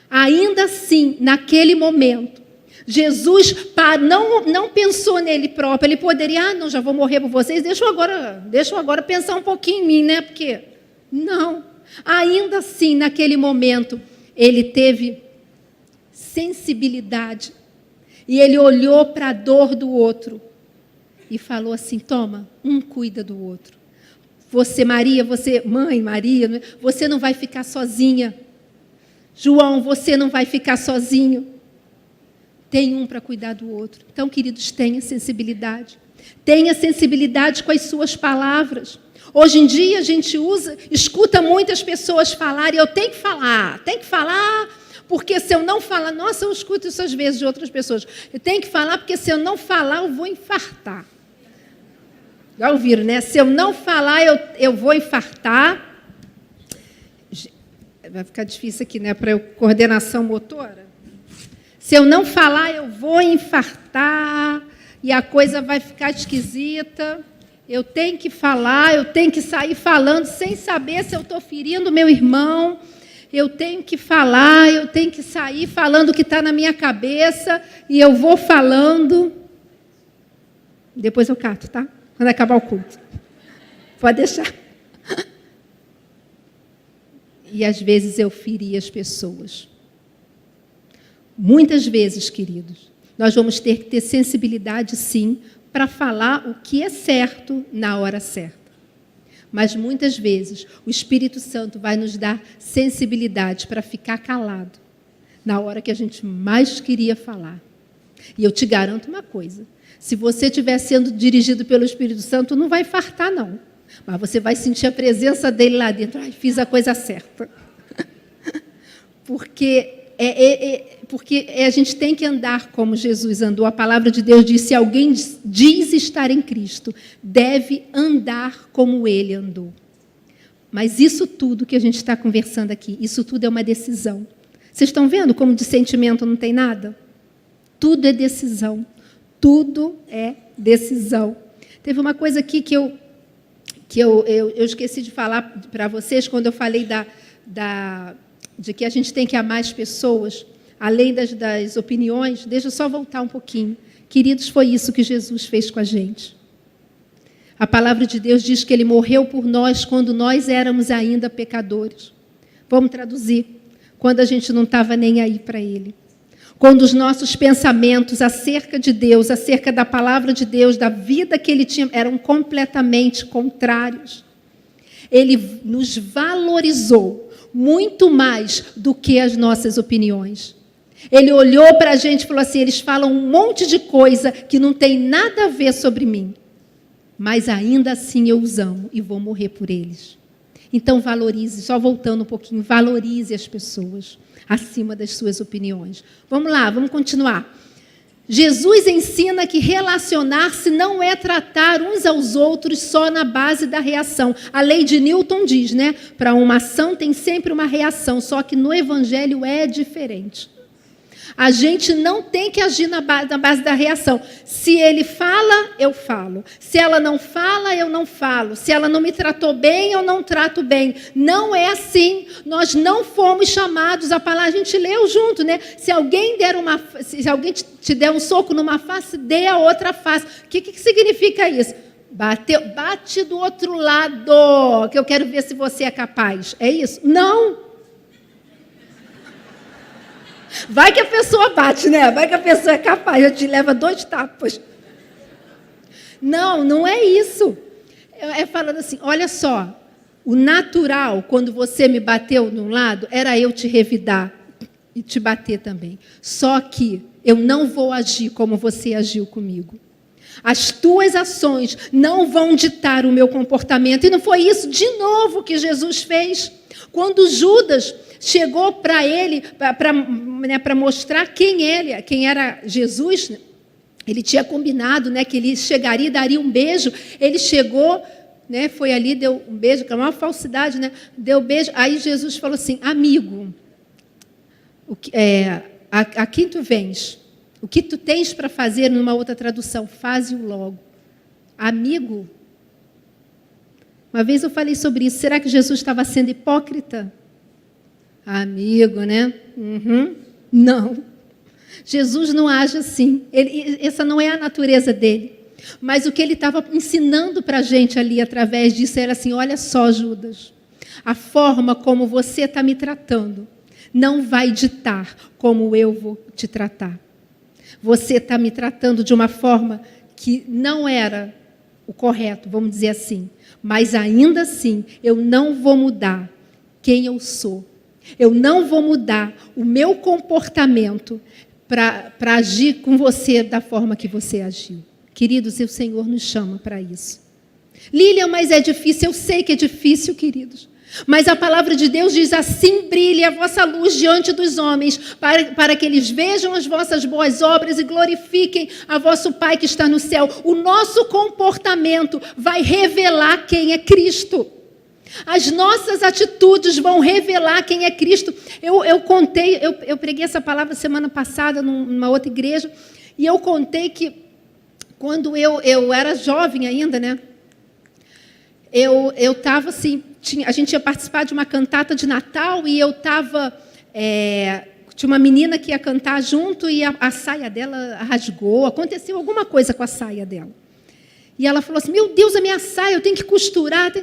S1: Ainda assim, naquele momento, Jesus não pensou nele próprio. Ele poderia, não, já vou morrer por vocês, deixa eu agora pensar um pouquinho em mim, né? Porque, não. Ainda assim, naquele momento, ele teve sensibilidade. E ele olhou para a dor do outro e falou assim: toma, um cuida do outro. Você, Maria, mãe Maria, você não vai ficar sozinha. João, você não vai ficar sozinho. Tem um para cuidar do outro. Então, queridos, tenha sensibilidade. Tenha sensibilidade com as suas palavras. Hoje em dia, a gente escuta muitas pessoas falarem: eu tenho que falar, porque se eu não falar... Nossa, eu escuto isso às vezes de outras pessoas. Eu tenho que falar, porque se eu não falar, eu vou infartar. Já ouviram, né? Se eu não falar, eu vou infartar. Vai ficar difícil aqui, né? Para coordenação motora. Se eu não falar, eu vou infartar e a coisa vai ficar esquisita. Eu tenho que falar, eu tenho que sair falando sem saber se eu estou ferindo meu irmão. Eu tenho que falar, eu tenho que sair falando o que está na minha cabeça e eu vou falando. Depois eu cato, tá? Quando acabar o culto. Pode deixar. E às vezes eu feri as pessoas. Muitas vezes, queridos, nós vamos ter que ter sensibilidade, sim, para falar o que é certo na hora certa. Mas muitas vezes o Espírito Santo vai nos dar sensibilidade para ficar calado na hora que a gente mais queria falar. E eu te garanto uma coisa: se você estiver sendo dirigido pelo Espírito Santo, não vai infartar, não. Mas você vai sentir a presença dele lá dentro. Ai, fiz a coisa certa. Porque a gente tem que andar como Jesus andou. A palavra de Deus diz: se alguém diz estar em Cristo, deve andar como ele andou. Mas isso tudo que a gente está conversando aqui, isso tudo é uma decisão. Vocês estão vendo como de sentimento não tem nada? Tudo é decisão. Tudo é decisão. Teve uma coisa aqui que eu esqueci de falar para vocês quando eu falei de que a gente tem que amar as pessoas, além das opiniões. Deixa eu só voltar um pouquinho. Queridos, foi isso que Jesus fez com a gente. A palavra de Deus diz que ele morreu por nós quando nós éramos ainda pecadores. Vamos traduzir. Quando a gente não estava nem aí para ele. Quando os nossos pensamentos acerca de Deus, acerca da palavra de Deus, da vida que ele tinha, eram completamente contrários. Ele nos valorizou muito mais do que as nossas opiniões. Ele olhou para a gente e falou assim: eles falam um monte de coisa que não tem nada a ver sobre mim, mas ainda assim eu os amo e vou morrer por eles. Então valorize, só voltando um pouquinho, valorize as pessoas acima das suas opiniões. Vamos lá, vamos continuar. Jesus ensina que relacionar-se não é tratar uns aos outros só na base da reação. A lei de Newton diz, né? Para uma ação tem sempre uma reação, só que no Evangelho é diferente. A gente não tem que agir na base da reação. Se ele fala, eu falo. Se ela não fala, eu não falo. Se ela não me tratou bem, eu não trato bem. Não é assim. Nós não fomos chamados a falar. A gente leu junto, né? Se alguém te der um soco numa face, dê a outra face. O que significa isso? Bateu, bate do outro lado, que eu quero ver se você é capaz. É isso? Não. Vai que a pessoa bate, né? Vai que a pessoa é capaz, já te leva 2 tapas. Não, não é isso. É falando assim, olha só, o natural, quando você me bateu de um lado, era eu te revidar e te bater também. Só que eu não vou agir como você agiu comigo. As tuas ações não vão ditar o meu comportamento. E não foi isso de novo que Jesus fez. Quando Judas chegou para ele, para mostrar quem era Jesus, ele tinha combinado, né, que ele chegaria e daria um beijo. Ele chegou, né, foi ali, deu um beijo, que é uma falsidade, né? Deu um beijo. Aí Jesus falou assim, amigo, a quem tu vens? O que tu tens para fazer, numa outra tradução, faze-o logo. Amigo. Uma vez eu falei sobre isso. Será que Jesus estava sendo hipócrita? Amigo, né? Uhum. Não. Jesus não age assim. Essa não é a natureza dele. Mas o que ele estava ensinando para a gente ali, através disso, era assim, olha só, Judas, a forma como você está me tratando não vai ditar como eu vou te tratar. Você está me tratando de uma forma que não era o correto, vamos dizer assim. Mas ainda assim, eu não vou mudar quem eu sou. Eu não vou mudar o meu comportamento para agir com você da forma que você agiu. Queridos, o Senhor nos chama para isso. Lilian, mas é difícil. Eu sei que é difícil, queridos. Mas a palavra de Deus diz assim, brilhe a vossa luz diante dos homens, para que eles vejam as vossas boas obras e glorifiquem a vosso Pai que está no céu. O nosso comportamento vai revelar quem é Cristo. As nossas atitudes vão revelar quem é Cristo. Eu preguei essa palavra semana passada numa outra igreja, e eu contei que quando eu era jovem ainda, né? Eu estava assim, a gente ia participar de uma cantata de Natal e eu estava... tinha uma menina que ia cantar junto e a saia dela rasgou, aconteceu alguma coisa com a saia dela. E ela falou assim, meu Deus, a minha saia, eu tenho que costurar.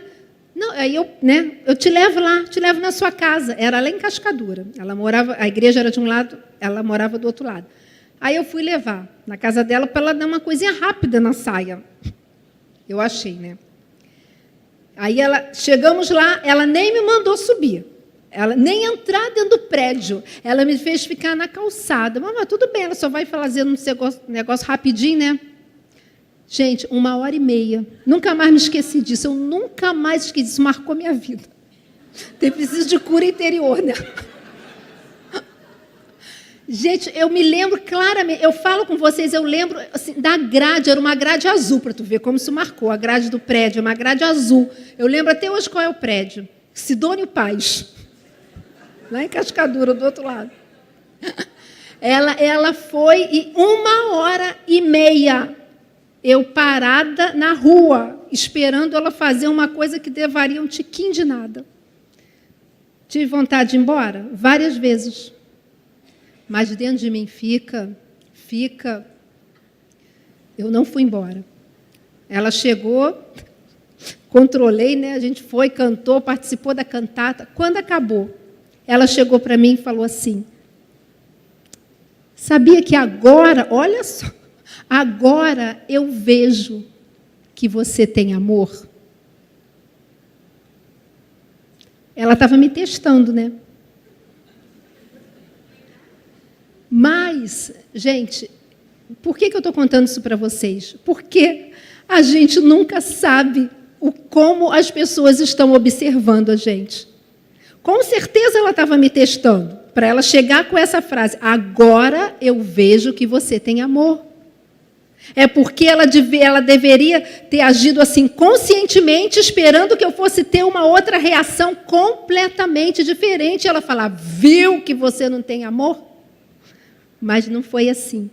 S1: Não, aí eu te levo lá, te levo na sua casa. Era lá em Cascadura. Ela morava, a igreja era de um lado, ela morava do outro lado. Aí eu fui levar na casa dela para ela dar uma coisinha rápida na saia. Eu achei, né? Aí chegamos lá, ela nem me mandou subir, ela nem entrar dentro do prédio, ela me fez ficar na calçada. Mas tudo bem, ela só vai fazer um negócio rapidinho, né? Gente, 1h30, nunca mais me esqueci disso, eu nunca mais esqueci, isso marcou minha vida. Tem preciso de cura interior, né? Gente, eu me lembro claramente, eu falo com vocês, eu lembro assim, da grade, era uma grade azul, para tu ver como isso marcou, a grade do prédio, uma grade azul. Eu lembro até hoje qual é o prédio, Sidônio Paz, lá em Cascadura, do outro lado. Ela foi e 1h30 eu parada na rua, esperando ela fazer uma coisa que levaria um tiquinho de nada. Tive vontade de ir embora várias vezes. Mas dentro de mim fica, eu não fui embora. Ela chegou, controlei, né? A gente foi, cantou, participou da cantata. Quando acabou, ela chegou para mim e falou assim, sabia que agora, olha só, agora eu vejo que você tem amor? Ela estava me testando, né? Mas, gente, por que eu estou contando isso para vocês? Porque a gente nunca sabe como as pessoas estão observando a gente. Com certeza ela estava me testando, para ela chegar com essa frase, agora eu vejo que você tem amor. É porque ela deveria ter agido assim conscientemente, esperando que eu fosse ter uma outra reação completamente diferente. Ela falava, viu que você não tem amor? Mas não foi assim.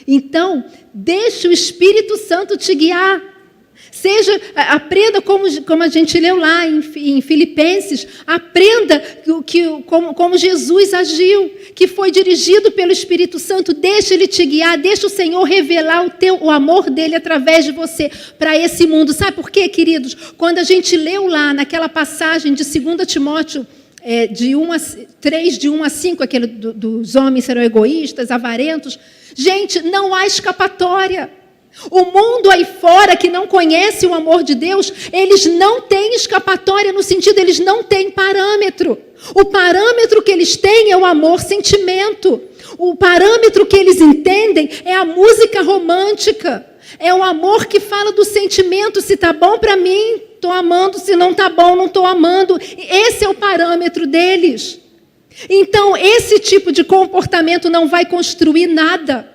S1: Então, deixe o Espírito Santo te guiar. Aprenda como a gente leu lá em Filipenses, aprenda como Jesus agiu, que foi dirigido pelo Espírito Santo. Deixa Ele te guiar, deixa o Senhor revelar o amor dEle através de você para esse mundo. Sabe por quê, queridos? Quando a gente leu lá naquela passagem de 2 Timóteo 3, de 1 a 5, aquele dos homens serão egoístas, avarentos. Gente, não há escapatória. O mundo aí fora que não conhece o amor de Deus, eles não têm escapatória, no sentido, eles não têm parâmetro. O parâmetro que eles têm é o amor-sentimento. O parâmetro que eles entendem é a música romântica. É o amor que fala do sentimento. Se está bom para mim, estou amando. Se não está bom, não estou amando. Esse é o parâmetro deles. Então, esse tipo de comportamento não vai construir nada.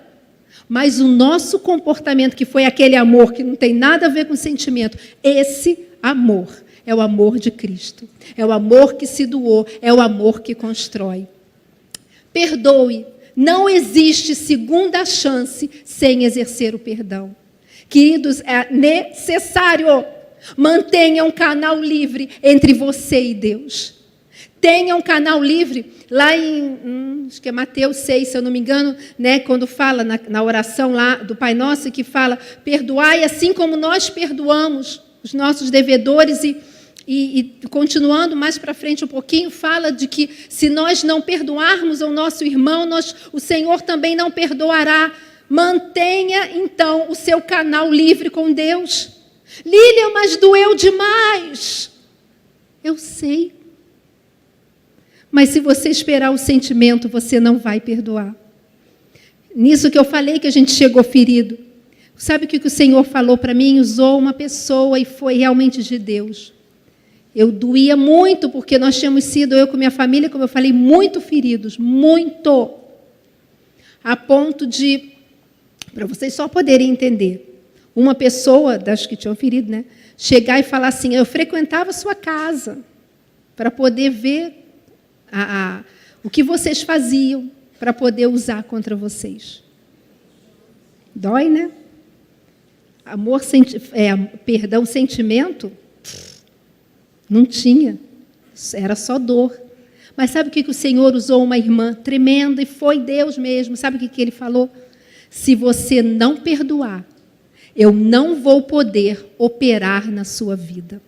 S1: Mas o nosso comportamento, que foi aquele amor que não tem nada a ver com sentimento, esse amor é o amor de Cristo. É o amor que se doou, é o amor que constrói. Perdoe. Não existe segunda chance sem exercer o perdão. Queridos, é necessário. Mantenha um canal livre entre você e Deus. Tenha um canal livre. Lá em acho que é Mateus 6, se eu não me engano, né, quando fala na oração lá do Pai Nosso, que fala, perdoai assim como nós perdoamos os nossos devedores, e continuando mais para frente um pouquinho, fala de que se nós não perdoarmos ao nosso irmão, o Senhor também não perdoará. Mantenha, então, o seu canal livre com Deus. Lília, mas doeu demais. Eu sei. Mas se você esperar o sentimento, você não vai perdoar. Nisso que eu falei que a gente chegou ferido. Sabe o que o Senhor falou para mim? Usou uma pessoa e foi realmente de Deus. Eu doía muito, porque nós tínhamos sido, eu com minha família, como eu falei, muito feridos. Muito. A ponto de, para vocês só poderem entender, uma pessoa, das que tinham ferido, né, chegar e falar assim, eu frequentava a sua casa para poder ver o que vocês faziam para poder usar contra vocês. Dói, né? Perdão, sentimento, não tinha. Era só dor. Mas sabe o que o Senhor usou uma irmã tremenda, e foi Deus mesmo. Sabe o que Ele falou? Se você não perdoar, eu não vou poder operar na sua vida.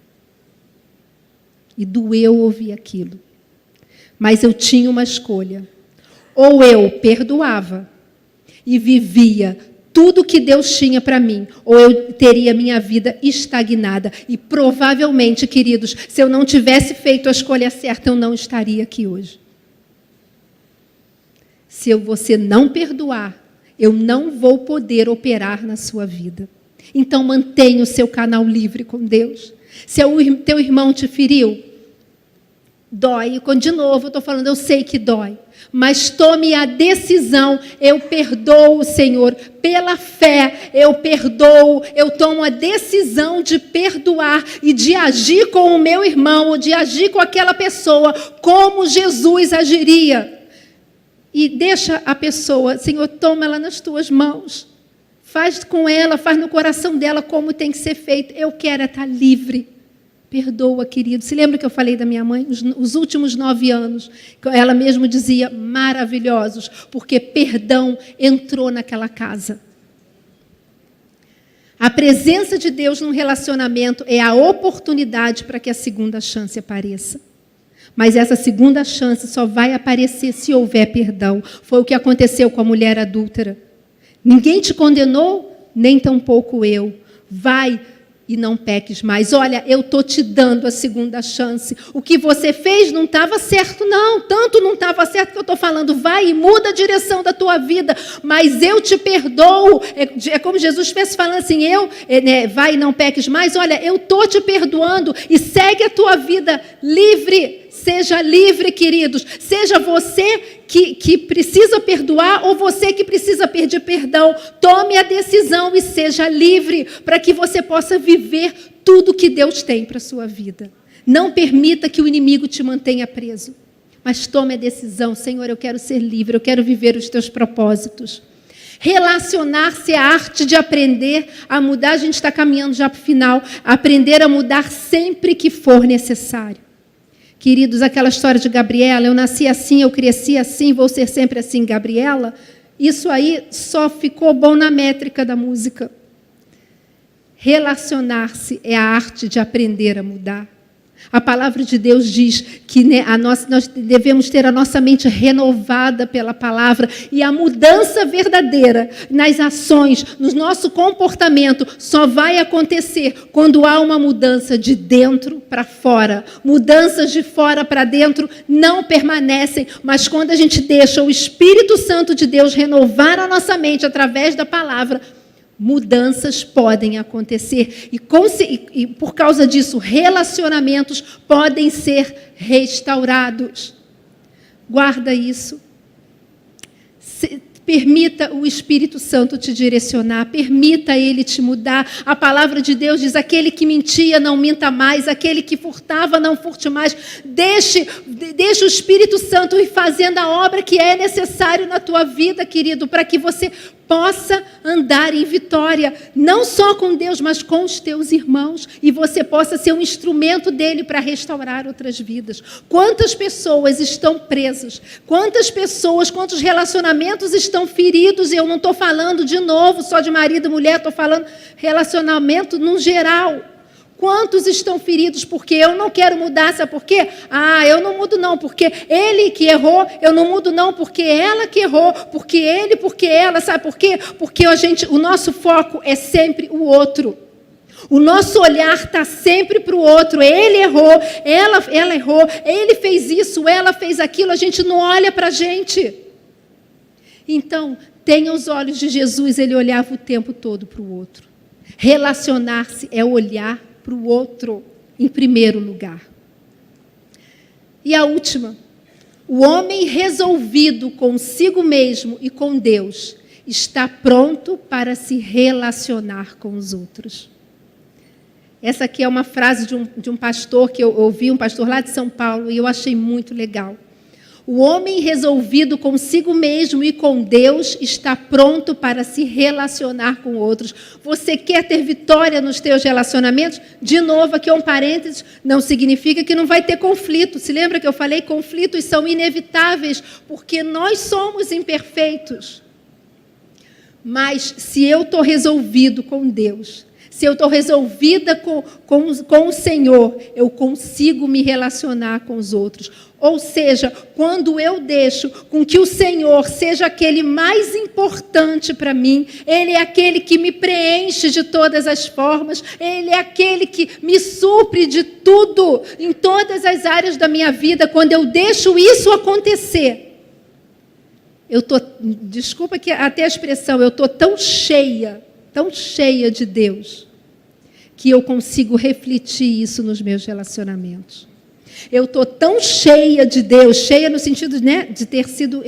S1: E doeu ouvir aquilo. Mas eu tinha uma escolha. Ou eu perdoava e vivia tudo que Deus tinha para mim, ou eu teria minha vida estagnada. E provavelmente, queridos, se eu não tivesse feito a escolha certa, eu não estaria aqui hoje. Se você não perdoar, eu não vou poder operar na sua vida. Então, mantenha o seu canal livre com Deus. Se o teu irmão te feriu, dói. De novo, eu estou falando, eu sei que dói. Mas tome a decisão, eu perdoo, Senhor, pela fé, eu perdoo, eu tomo a decisão de perdoar e de agir com o meu irmão, ou de agir com aquela pessoa, como Jesus agiria. E deixa a pessoa, Senhor, toma ela nas tuas mãos. Faz com ela, faz no coração dela como tem que ser feito. Eu quero estar livre. Perdoa, querido. Se lembra que eu falei da minha mãe? Os últimos 9 anos, ela mesmo dizia, maravilhosos, porque perdão entrou naquela casa. A presença de Deus num relacionamento é a oportunidade para que a segunda chance apareça. Mas essa segunda chance só vai aparecer se houver perdão. Foi o que aconteceu com a mulher adúltera. Ninguém te condenou, nem tampouco eu. Vai e não peques mais. Olha, eu estou te dando a segunda chance. O que você fez não estava certo, não. Tanto não estava certo que eu estou falando, vai e muda a direção da tua vida. Mas eu te perdoo. É como Jesus fez falando assim, vai e não peques mais. Olha, eu estou te perdoando e segue a tua vida livre. Seja livre, queridos. Seja você que precisa perdoar ou você que precisa pedir perdão. Tome a decisão e seja livre para que você possa viver tudo que Deus tem para a sua vida. Não permita que o inimigo te mantenha preso. Mas tome a decisão. Senhor, eu quero ser livre, eu quero viver os teus propósitos. Relacionar-se é a arte de aprender a mudar. A gente está caminhando já para o final. Aprender a mudar sempre que for necessário. Queridos, aquela história de Gabriela, eu nasci assim, eu cresci assim, vou ser sempre assim, Gabriela, isso aí só ficou bom na métrica da música. Relacionar-se é a arte de aprender a mudar. A palavra de Deus diz que nós devemos ter a nossa mente renovada pela palavra, e a mudança verdadeira nas ações, no nosso comportamento, só vai acontecer quando há uma mudança de dentro para fora. Mudanças de fora para dentro não permanecem, mas quando a gente deixa o Espírito Santo de Deus renovar a nossa mente através da palavra, mudanças podem acontecer e por causa disso, relacionamentos podem ser restaurados. Guarda isso. Permita o Espírito Santo te direcionar, permita Ele te mudar. A palavra de Deus diz, aquele que mentia não minta mais, aquele que furtava não furte mais. Deixe o Espírito Santo ir fazendo a obra que é necessário na tua vida, querido, para que você possa andar em vitória, não só com Deus, mas com os teus irmãos, e você possa ser um instrumento dele para restaurar outras vidas. Quantas pessoas estão presas? Quantos relacionamentos estão feridos? E eu não estou falando de novo só de marido e mulher, estou falando relacionamento no geral. Quantos estão feridos porque eu não quero mudar, sabe por quê? Eu não mudo não, porque ele que errou, eu não mudo não, porque ela que errou, porque ele, porque ela, sabe por quê? Porque o nosso foco é sempre o outro. O nosso olhar está sempre para o outro. Ele errou, ela errou, ele fez isso, ela fez aquilo, a gente não olha para a gente. Então, tenha os olhos de Jesus, ele olhava o tempo todo para o outro. Relacionar-se é olhar para o outro em primeiro lugar. E a última, o homem resolvido consigo mesmo e com Deus está pronto para se relacionar com os outros. Essa aqui é uma frase de um pastor que eu ouvi, um pastor lá de São Paulo, e eu achei muito legal. O homem resolvido consigo mesmo e com Deus está pronto para se relacionar com outros. Você quer ter vitória nos teus relacionamentos? De novo, aqui é um parênteses, não significa que não vai ter conflito. Se lembra que eu falei? Conflitos são inevitáveis, porque nós somos imperfeitos. Mas se eu estou resolvido com Deus, se eu estou resolvida com o Senhor, eu consigo me relacionar com os outros. Ou seja, quando eu deixo com que o Senhor seja aquele mais importante para mim, Ele é aquele que me preenche de todas as formas, Ele é aquele que me supre de tudo, em todas as áreas da minha vida. Quando eu deixo isso acontecer, desculpa que até a expressão, eu estou tão cheia de Deus, que eu consigo refletir isso nos meus relacionamentos. Eu estou tão cheia de Deus, cheia no sentido, né, de ter sido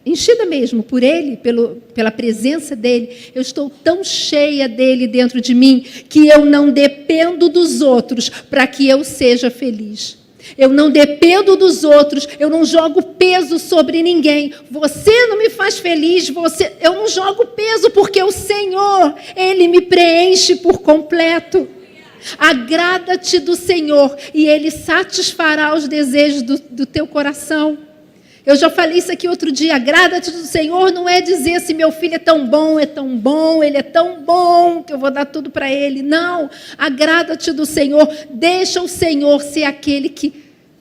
S1: enchida mesmo por Ele, pela presença dEle. Eu estou tão cheia dEle dentro de mim, que eu não dependo dos outros para que eu seja feliz. Eu não dependo dos outros, eu não jogo peso sobre ninguém. Você não me faz feliz, eu não jogo peso, porque o Senhor, Ele me preenche por completo. Agrada-te do Senhor e Ele satisfará os desejos do teu coração. Eu já falei isso aqui outro dia. Agrada-te do Senhor não é dizer assim, meu filho é tão bom, ele é tão bom que eu vou dar tudo para ele. Não, agrada-te do Senhor. Deixa o Senhor ser aquele que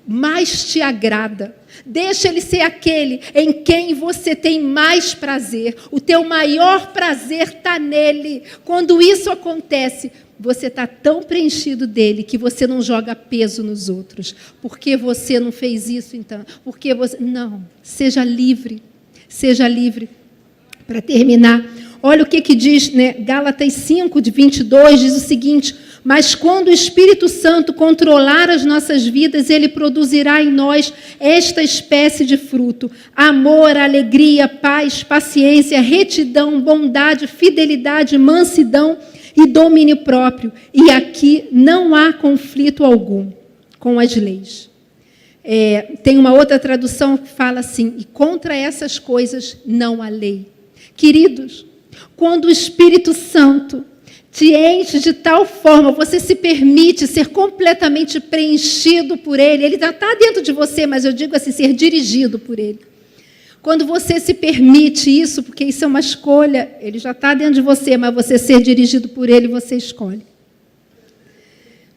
S1: mais te agrada. Deixa Ele ser aquele em quem você tem mais prazer. O teu maior prazer está nele. Quando isso acontece, você está tão preenchido dele que você não joga peso nos outros. Por que você não fez isso então? Porque você... Não, seja livre. Seja livre. Para terminar, olha o que diz, né? Gálatas 5, de 22, diz o seguinte: mas quando o Espírito Santo controlar as nossas vidas, Ele produzirá em nós esta espécie de fruto: amor, alegria, paz, paciência, retidão, bondade, fidelidade, mansidão e domínio próprio. E aqui não há conflito algum com as leis. Tem uma outra tradução que fala assim: e contra essas coisas não há lei. Queridos, quando o Espírito Santo te enche de tal forma, você se permite ser completamente preenchido por Ele. Ele já está dentro de você, mas eu digo assim, ser dirigido por Ele. Quando você se permite isso, porque isso é uma escolha, Ele já está dentro de você, mas você ser dirigido por Ele, você escolhe.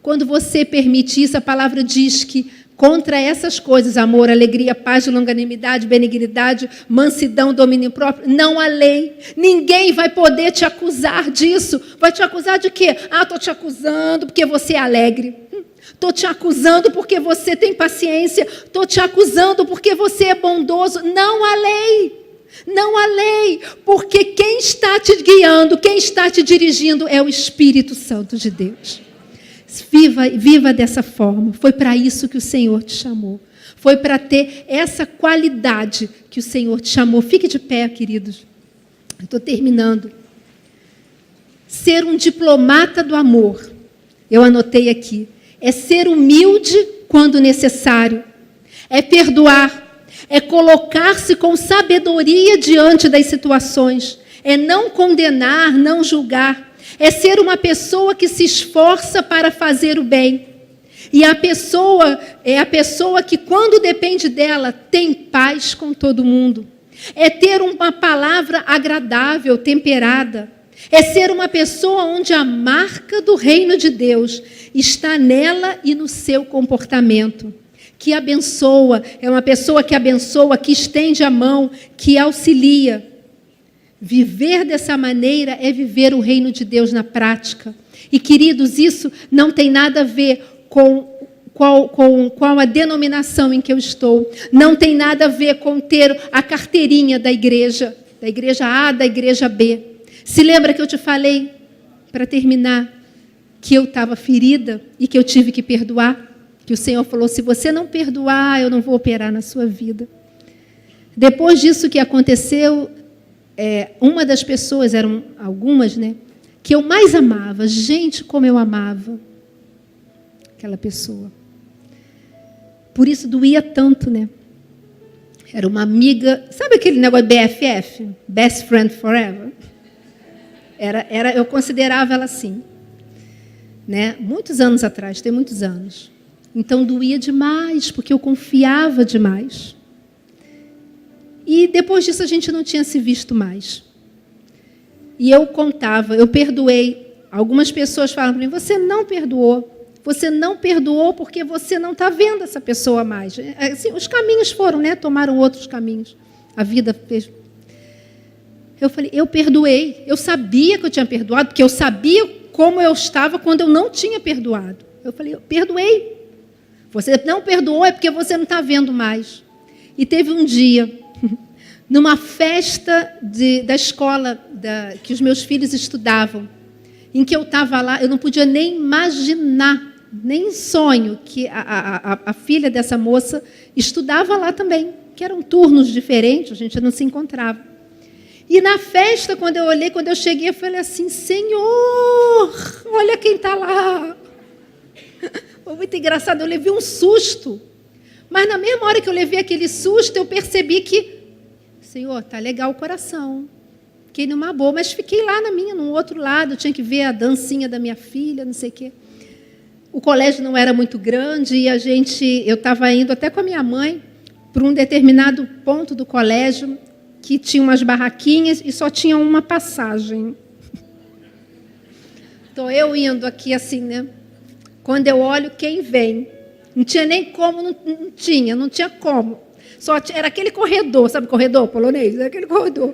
S1: Quando você permite isso, a palavra diz que contra essas coisas, amor, alegria, paz, longanimidade, benignidade, mansidão, domínio próprio, não há lei. Ninguém vai poder te acusar disso. Vai te acusar de quê? Estou te acusando porque você é alegre. Estou te acusando porque você tem paciência. Estou te acusando porque você é bondoso. Não há lei. Não há lei. Porque quem está te guiando, quem está te dirigindo é o Espírito Santo de Deus. Viva dessa forma. Foi para isso que o Senhor te chamou. Foi para ter essa qualidade que o Senhor te chamou. Fique de pé, queridos. Eu estou terminando. Ser um diplomata do amor. Eu anotei aqui. É ser humilde quando necessário. É perdoar. É colocar-se com sabedoria diante das situações. É não condenar, não julgar. É ser uma pessoa que se esforça para fazer o bem. E a pessoa é a pessoa que, quando depende dela, tem paz com todo mundo. É ter uma palavra agradável, temperada. É ser uma pessoa onde a marca do reino de Deus está nela e no seu comportamento. Que abençoa, é uma pessoa que abençoa, que estende a mão, que auxilia. Viver dessa maneira é viver o reino de Deus na prática. E, queridos, isso não tem nada a ver com qual a denominação em que eu estou. Não tem nada a ver com ter a carteirinha da igreja A, da igreja B. Se lembra que eu te falei, para terminar, que eu estava ferida e que eu tive que perdoar? Que o Senhor falou, se você não perdoar, eu não vou operar na sua vida. Depois disso que aconteceu, uma das pessoas, eram algumas, né, que eu mais amava, gente, como eu amava aquela pessoa. Por isso doía tanto, né? Era uma amiga, sabe aquele negócio de BFF? Best Friend Forever? Eu considerava ela assim, né? Muitos anos atrás, tem muitos anos. Então doía demais, porque eu confiava demais. E depois disso a gente não tinha se visto mais. E eu contava, eu perdoei. Algumas pessoas falam para mim, você não perdoou. Você não perdoou porque você não está vendo essa pessoa mais. Assim, os caminhos foram, né? Tomaram outros caminhos. A vida fez. Eu falei, eu perdoei. Eu sabia que eu tinha perdoado, porque eu sabia como eu estava quando eu não tinha perdoado. Eu falei, eu perdoei. Você não perdoou é porque você não está vendo mais. E teve um dia, numa festa da escola que os meus filhos estudavam, em que eu estava lá, eu não podia nem imaginar, nem em sonho, que a filha dessa moça estudava lá também, que eram turnos diferentes, a gente não se encontrava. E na festa, quando eu olhei, quando eu cheguei, eu falei assim, Senhor, olha quem está lá. Foi muito engraçado, eu levei um susto. Mas na mesma hora que eu levei aquele susto, eu percebi que, Senhor, tá legal o coração. Fiquei numa boa, mas fiquei lá num outro lado, eu tinha que ver a dancinha da minha filha, não sei o quê. O colégio não era muito grande e eu estava indo até com a minha mãe para um determinado ponto do colégio que tinha umas barraquinhas e só tinha uma passagem. Estou eu indo aqui assim, né? Quando eu olho, quem vem? Não tinha nem como, não tinha como. Era aquele corredor, sabe corredor polonês? Era aquele corredor.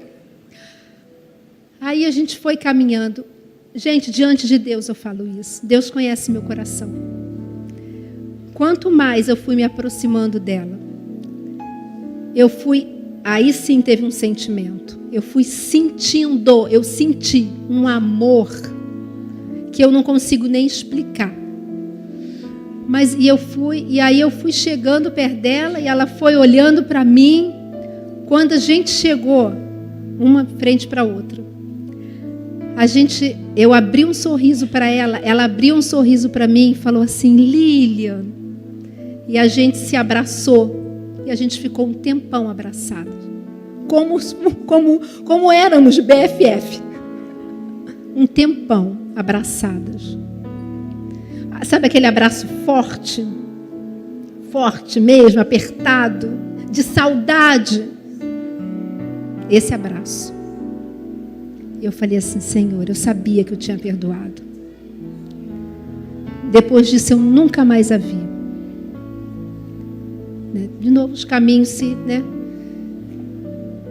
S1: Aí a gente foi caminhando. Gente, diante de Deus eu falo isso. Deus conhece meu coração. Quanto mais eu fui me aproximando dela, aí sim teve um sentimento. Eu senti um amor que eu não consigo nem explicar. E aí eu fui chegando perto dela e ela foi olhando para mim. Quando a gente chegou, uma frente para a outra, eu abri um sorriso para ela, ela abriu um sorriso para mim e falou assim, Lilian. E a gente se abraçou e a gente ficou um tempão abraçado. como éramos BFF. Um tempão abraçadas. Sabe aquele abraço forte? Forte mesmo, apertado, de saudade. Esse abraço. Eu falei assim, Senhor, eu sabia que eu tinha perdoado. Depois disso eu nunca mais a vi. De novo os caminhos se...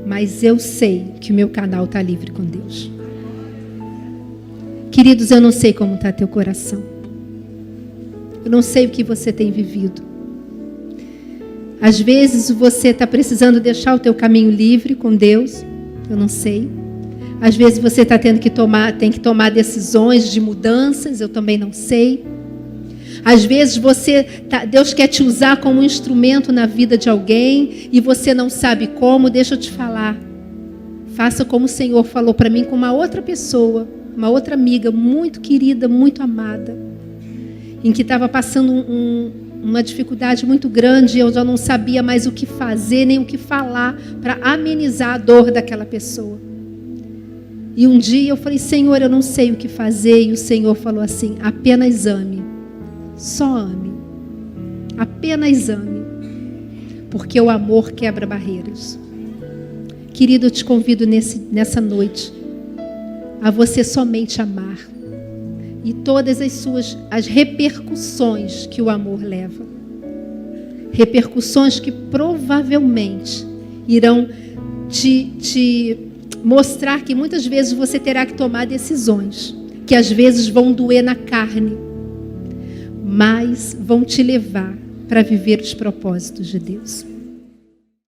S1: Mas eu sei que o meu canal está livre com Deus. Queridos, eu não sei como está teu coração. Eu não sei o que você tem vivido. Às vezes você está precisando deixar o teu caminho livre com Deus. Eu não sei. Às vezes você está tem que tomar decisões de mudanças. Eu também não sei. Às vezes Deus quer te usar como um instrumento na vida de alguém e você não sabe como. Deixa eu te falar. Faça como o Senhor falou para mim com uma outra pessoa, uma outra amiga muito querida, muito amada, em que estava passando uma dificuldade muito grande e eu já não sabia mais o que fazer, nem o que falar para amenizar a dor daquela pessoa. E um dia eu falei, Senhor, eu não sei o que fazer. E o Senhor falou assim, apenas ame. Só ame. Apenas ame. Porque o amor quebra barreiras. Querido, eu te convido nessa noite a você somente amar. E todas as repercussões que o amor leva. Repercussões que provavelmente irão te mostrar que muitas vezes você terá que tomar decisões. Que às vezes vão doer na carne. Mas vão te levar para viver os propósitos de Deus.